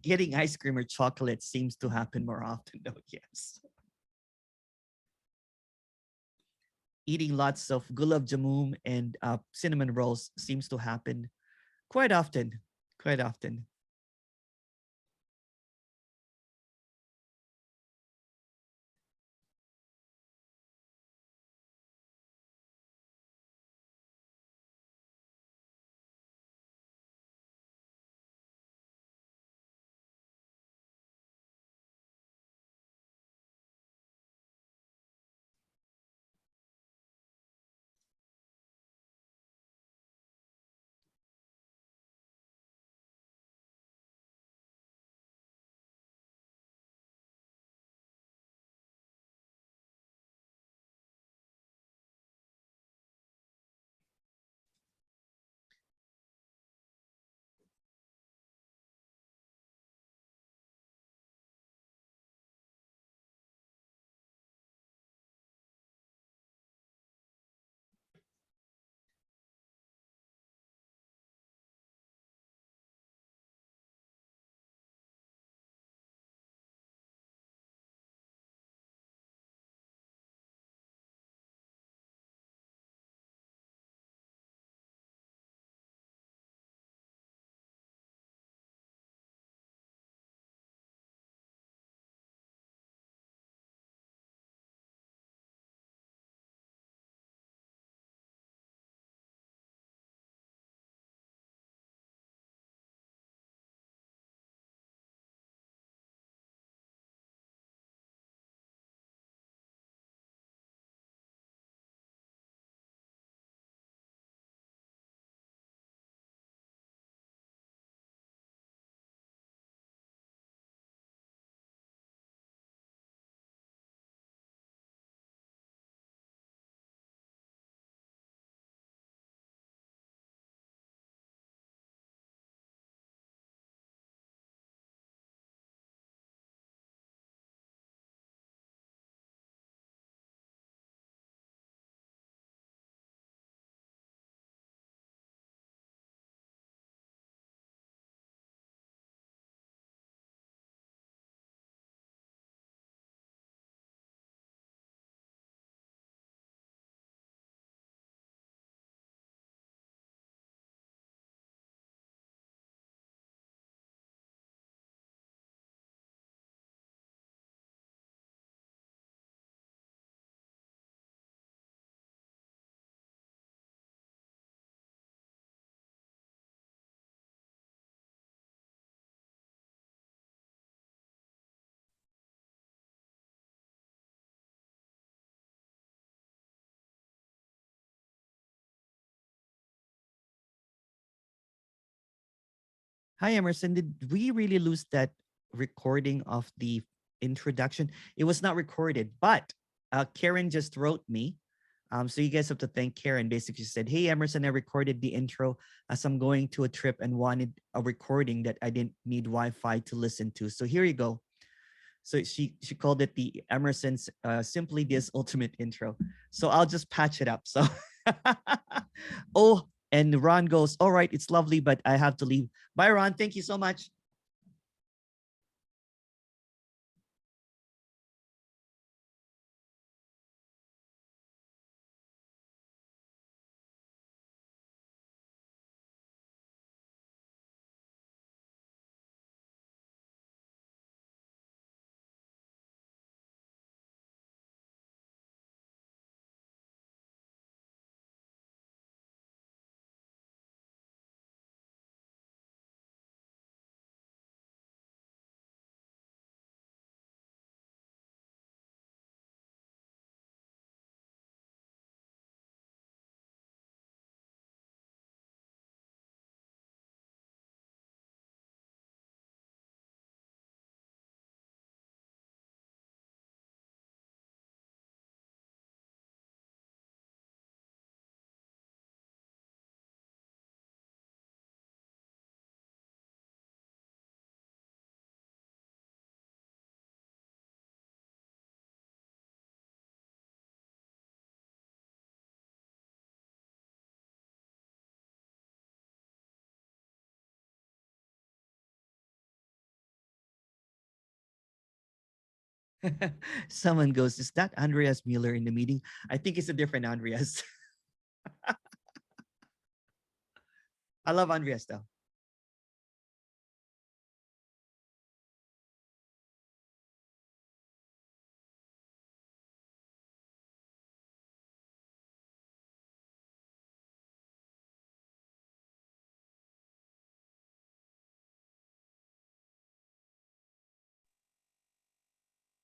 Getting ice cream or chocolate seems to happen more often though, yes. Eating lots of gulab jamun and cinnamon rolls seems to happen quite often, quite often. Hi, Emerson. Did we really lose that recording of the introduction? It was not recorded, but Karen just wrote me. So you guys have to thank Karen. Basically, she said, "Hey, Emerson, I recorded the intro as I'm going to a trip and wanted a recording that I didn't need Wi-Fi to listen to. So here you go." So she called it the Emerson's Simply This Ultimate Intro. So I'll just patch it up. So oh, and Ron goes, "All right, it's lovely, but I have to leave. Bye, Ron. Thank you so much." Someone goes, "Is that Andreas Mueller in the meeting?" I think it's a different Andreas. I love Andreas though.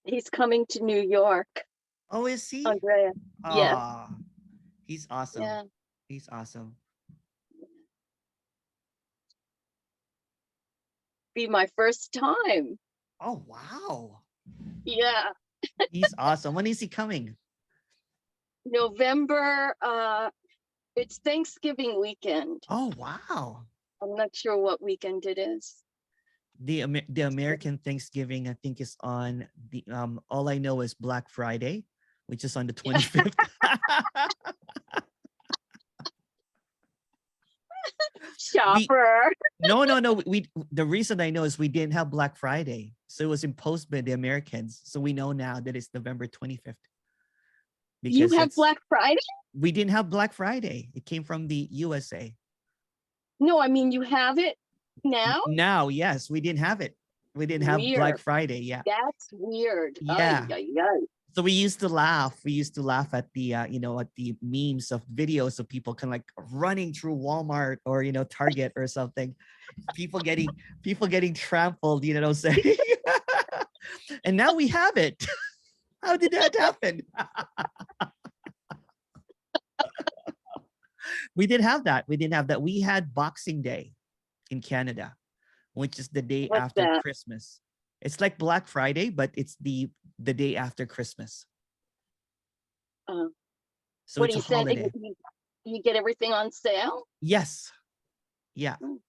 He's coming to New York, Oh, is he? Andrea. Yes. Ah, he's awesome. Yeah. He's awesome. Be my first time. Oh, wow. Yeah. He's awesome. When is he coming? November, it's Thanksgiving weekend. Oh, wow. I'm not sure what weekend it is. The American Thanksgiving, I think, is on the all I know is Black Friday, which is on the 25th. Shopper. No. The reason I know is we didn't have Black Friday, so it was imposed by the Americans. So we know now that it's November 25th. You have Black Friday? We didn't have Black Friday. It came from the USA. No, I mean you have it now? Now, yes, we didn't have it. We didn't have Black Friday. Yeah. That's weird. Yeah. Ay, ay, ay. So we used to laugh. We used to laugh at the at the memes of videos of people kind of like running through Walmart or Target or something. People getting trampled, you know what I'm saying? And now we have it. How did that happen? We didn't have that. We didn't have that. We had Boxing Day in Canada, which is the day What's after that? Christmas. It's like Black Friday, but it's the day after Christmas. So What it's do a you say? holiday. You get everything on sale? Yes. Yeah. Mm.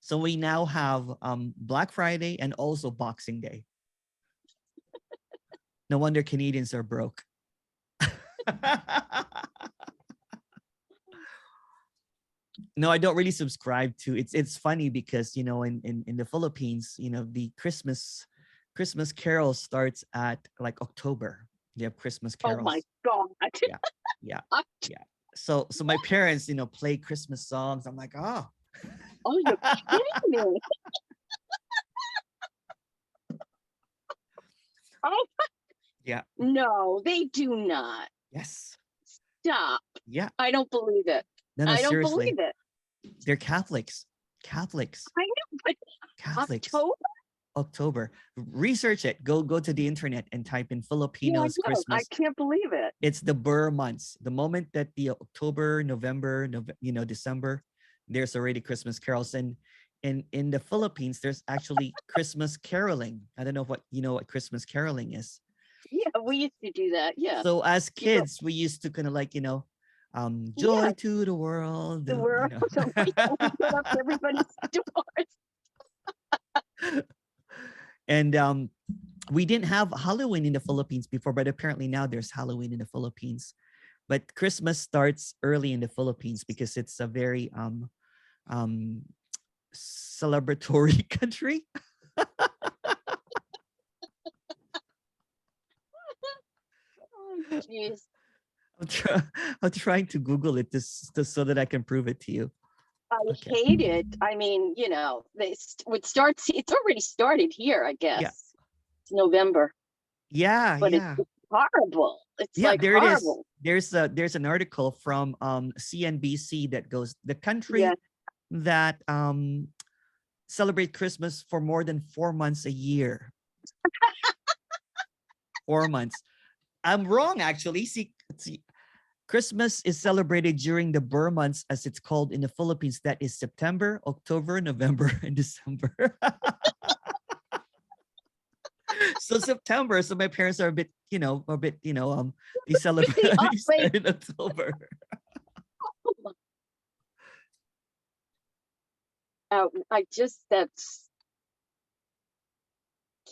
So we now have Black Friday and also Boxing Day. No wonder Canadians are broke. No, I don't really subscribe to it's funny because in the Philippines, the Christmas carol starts at like October. They have Christmas carols. Oh my God. Yeah. So my parents, play Christmas songs. I'm like, oh. Oh, you're kidding me. Oh, Yeah. no, they do not. Yes. Stop. Yeah. I don't believe it. No, I don't seriously. believe it. They're Catholics. I know, but Catholics. October? Research it. Go to the internet and type in Filipinos I Christmas. can't believe it. It's the Burr months. The moment that the October, November, December, there's already Christmas carols. And in the Philippines, there's actually Christmas caroling. I don't know what you know what Christmas caroling is. Yeah, we used to do that. Yeah. So as You know, kids, we used to kind of like, yeah, joy to the world, the world. So we put up everybody's doors. and we didn't have Halloween in the Philippines before, but apparently now there's Halloween in the Philippines. But Christmas starts early in the Philippines because it's a very um celebratory country. Oh, jeez. I'm trying to Google it just so that I can prove it to you. I Okay. hate it. I mean, you know, it's already started here, I guess. Yeah. It's November, Yeah, but yeah. it's horrible. It's Yeah, like there it is. horrible. There's an article from CNBC that goes the country Yeah. that celebrate Christmas for more than 4 months a year. 4 months. I'm wrong actually. See, Christmas is celebrated during the Burr months, as it's called in the Philippines. That is September, October, November, and December. So September. So my parents are a bit, they celebrate Oh, they wait. start in October.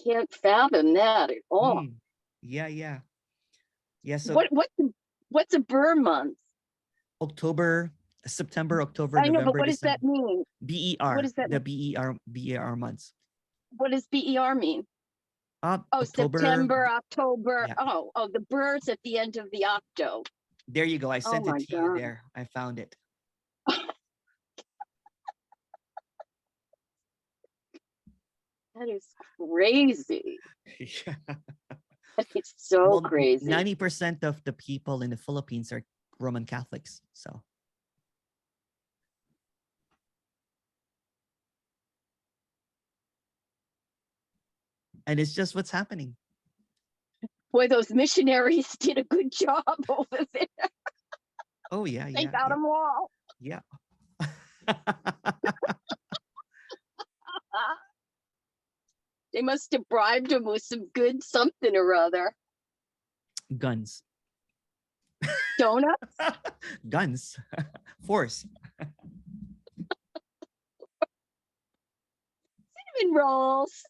Can't fathom that at all. Yeah, yeah. Yeah, so What's a Burr month? October, September, October, I know, but November, what does December. that mean? BER, What does that the mean? BER months. What does BER mean? Oh, October. September, October. Yeah. Oh, the Burr's at the end of the octo. There you go. I Oh sent it my to you God. there. I found it. That is crazy. Yeah. That is so Well, crazy. 90% of the people in the Philippines are Roman Catholics. So and it's just what's happening. Boy, those missionaries did a good job over there. Oh yeah, They yeah. got them all. Yeah. They must have bribed them with some good something or other. Guns. Donuts? Guns. Force. Cinnamon rolls.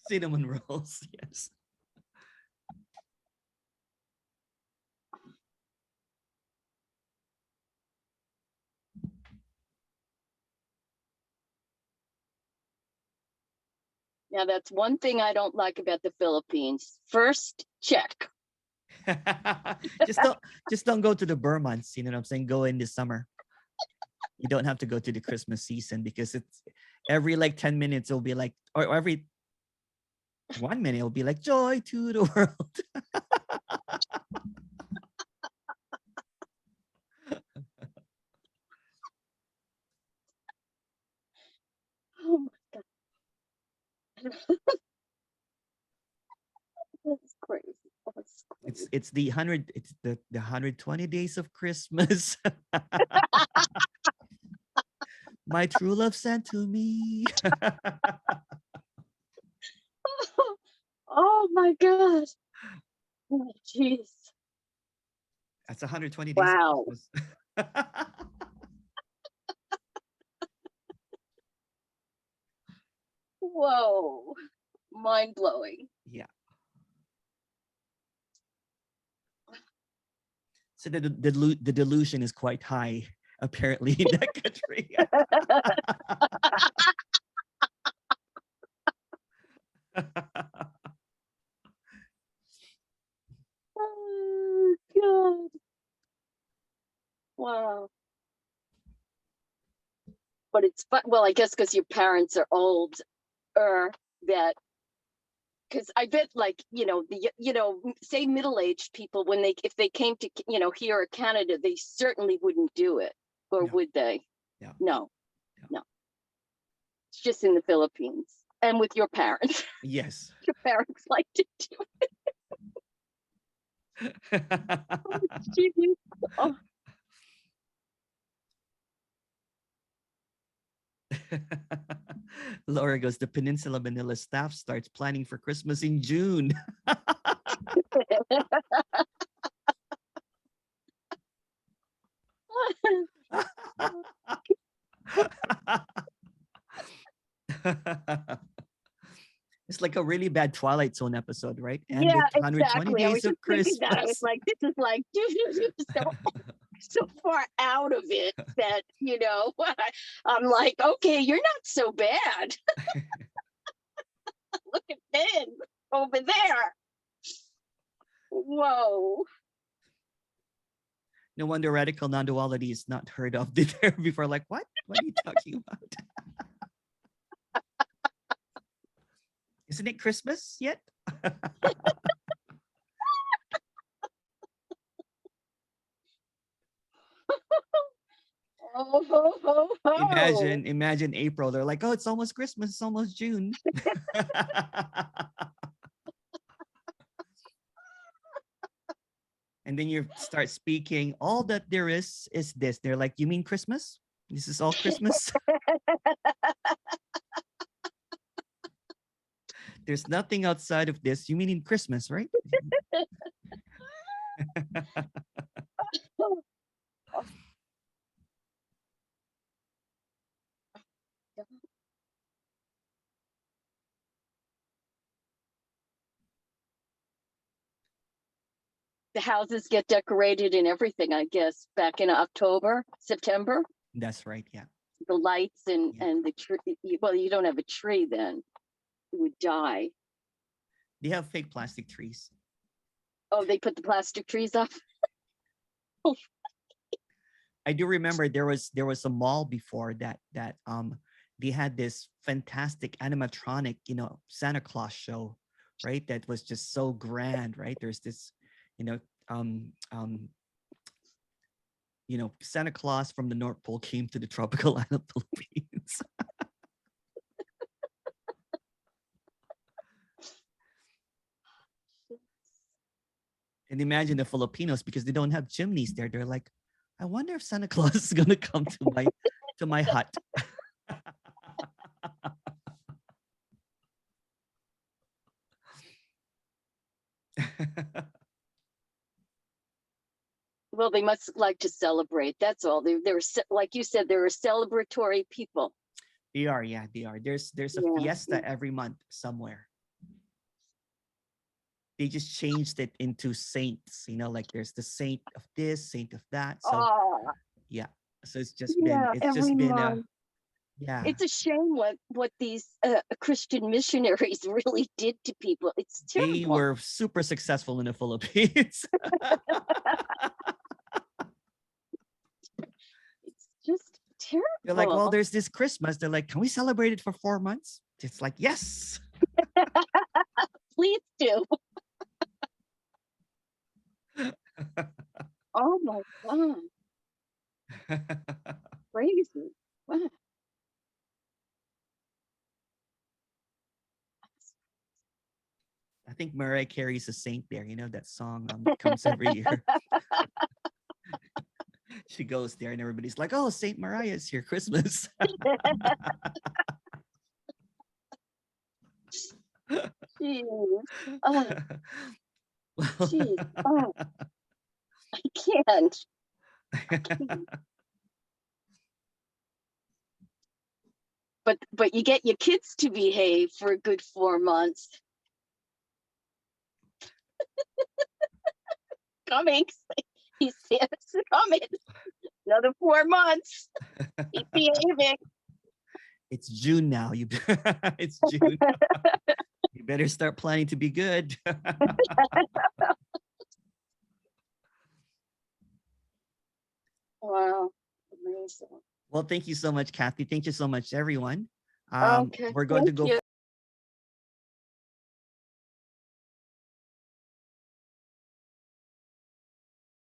Cinnamon rolls. Yes. Now, that's one thing I don't like about the Philippines. First, check. just don't go to the Burr months. You know what I'm saying? Go in the summer. You don't have to go to the Christmas season because it's every like 10 minutes it'll be like, or every 1 minute it'll be like joy to the world. Oh my God. That's crazy. That's crazy. It's the 120 days of Christmas. My true love sent to me. Oh my God. Oh, jeez. That's 120 days Wow. of Christmas. Whoa. Mind blowing. Yeah. So the delusion is quite high, apparently, in that country. Oh God. Wow. But it's fun. Well, I guess because your parents are older, that because I bet, like, say middle-aged people, when if they came to here or Canada, they certainly wouldn't do it, or No. would they? No. No. It's just in the Philippines and with your parents. Yes. Your parents like to do it. Oh, geez. Oh. Laura goes, the Peninsula Manila staff starts planning for Christmas in June. It's like a really bad Twilight Zone episode, right? And Yeah, it's 120 exactly. I was days of just thinking that. I was Christmas. like, this is like so so far out of it that, you know, I'm like, okay, you're not so bad. Look at Ben over there. Whoa. No wonder radical non-duality is not heard of there before. Like, what? What are you talking about? Isn't it Christmas yet? Oh, ho, ho, ho. Imagine April. They're like, oh, it's almost Christmas. It's almost June. And then you start speaking. All that there is this. They're like, you mean Christmas? This is all Christmas? There's nothing outside of this. You mean in Christmas, right? The houses get decorated and everything, I guess, back in October, September. That's right. Yeah. The lights and Yeah. and the tree. Well, you don't have a tree then. It would die. They have fake plastic trees. Oh, they put the plastic trees up. I do remember there was a mall before that they had this fantastic animatronic, Santa Claus show, right? That was just so grand, right? There's this, Santa Claus from the North Pole came to the tropical island of Philippines. And imagine the Filipinos, because they don't have chimneys there. They're like, I wonder if Santa Claus is gonna come to my hut. Well, they must like to celebrate. That's all. They're like you said, they're a celebratory people. They are, yeah, they are. There's a Yeah. fiesta every month somewhere. They just changed it into saints, like there's the saint of this, saint of that. So Oh, yeah. So it's just yeah, been every month. yeah. It's a shame what these Christian missionaries really did to people. It's terrible. They were super successful in the Philippines. It's just terrible. They're like, well, there's this Christmas. They're like, can we celebrate it for 4 months? It's like, yes. Please do. Oh my God. Crazy. Wow. I think Mariah Carey's a saint there. That song comes every year. She goes there and everybody's like, oh, Saint Mariah's here, Christmas. Jeez. Oh, jeez. Oh, I can't. But you get your kids to behave for a good 4 months. Coming. He says coming. Another 4 months. He's behaving. It's June now. It's June. You better start planning to be good. Wow. Amazing. Well, thank you so much, Kathy. Thank you so much, everyone. Okay. We're going to Thank go you.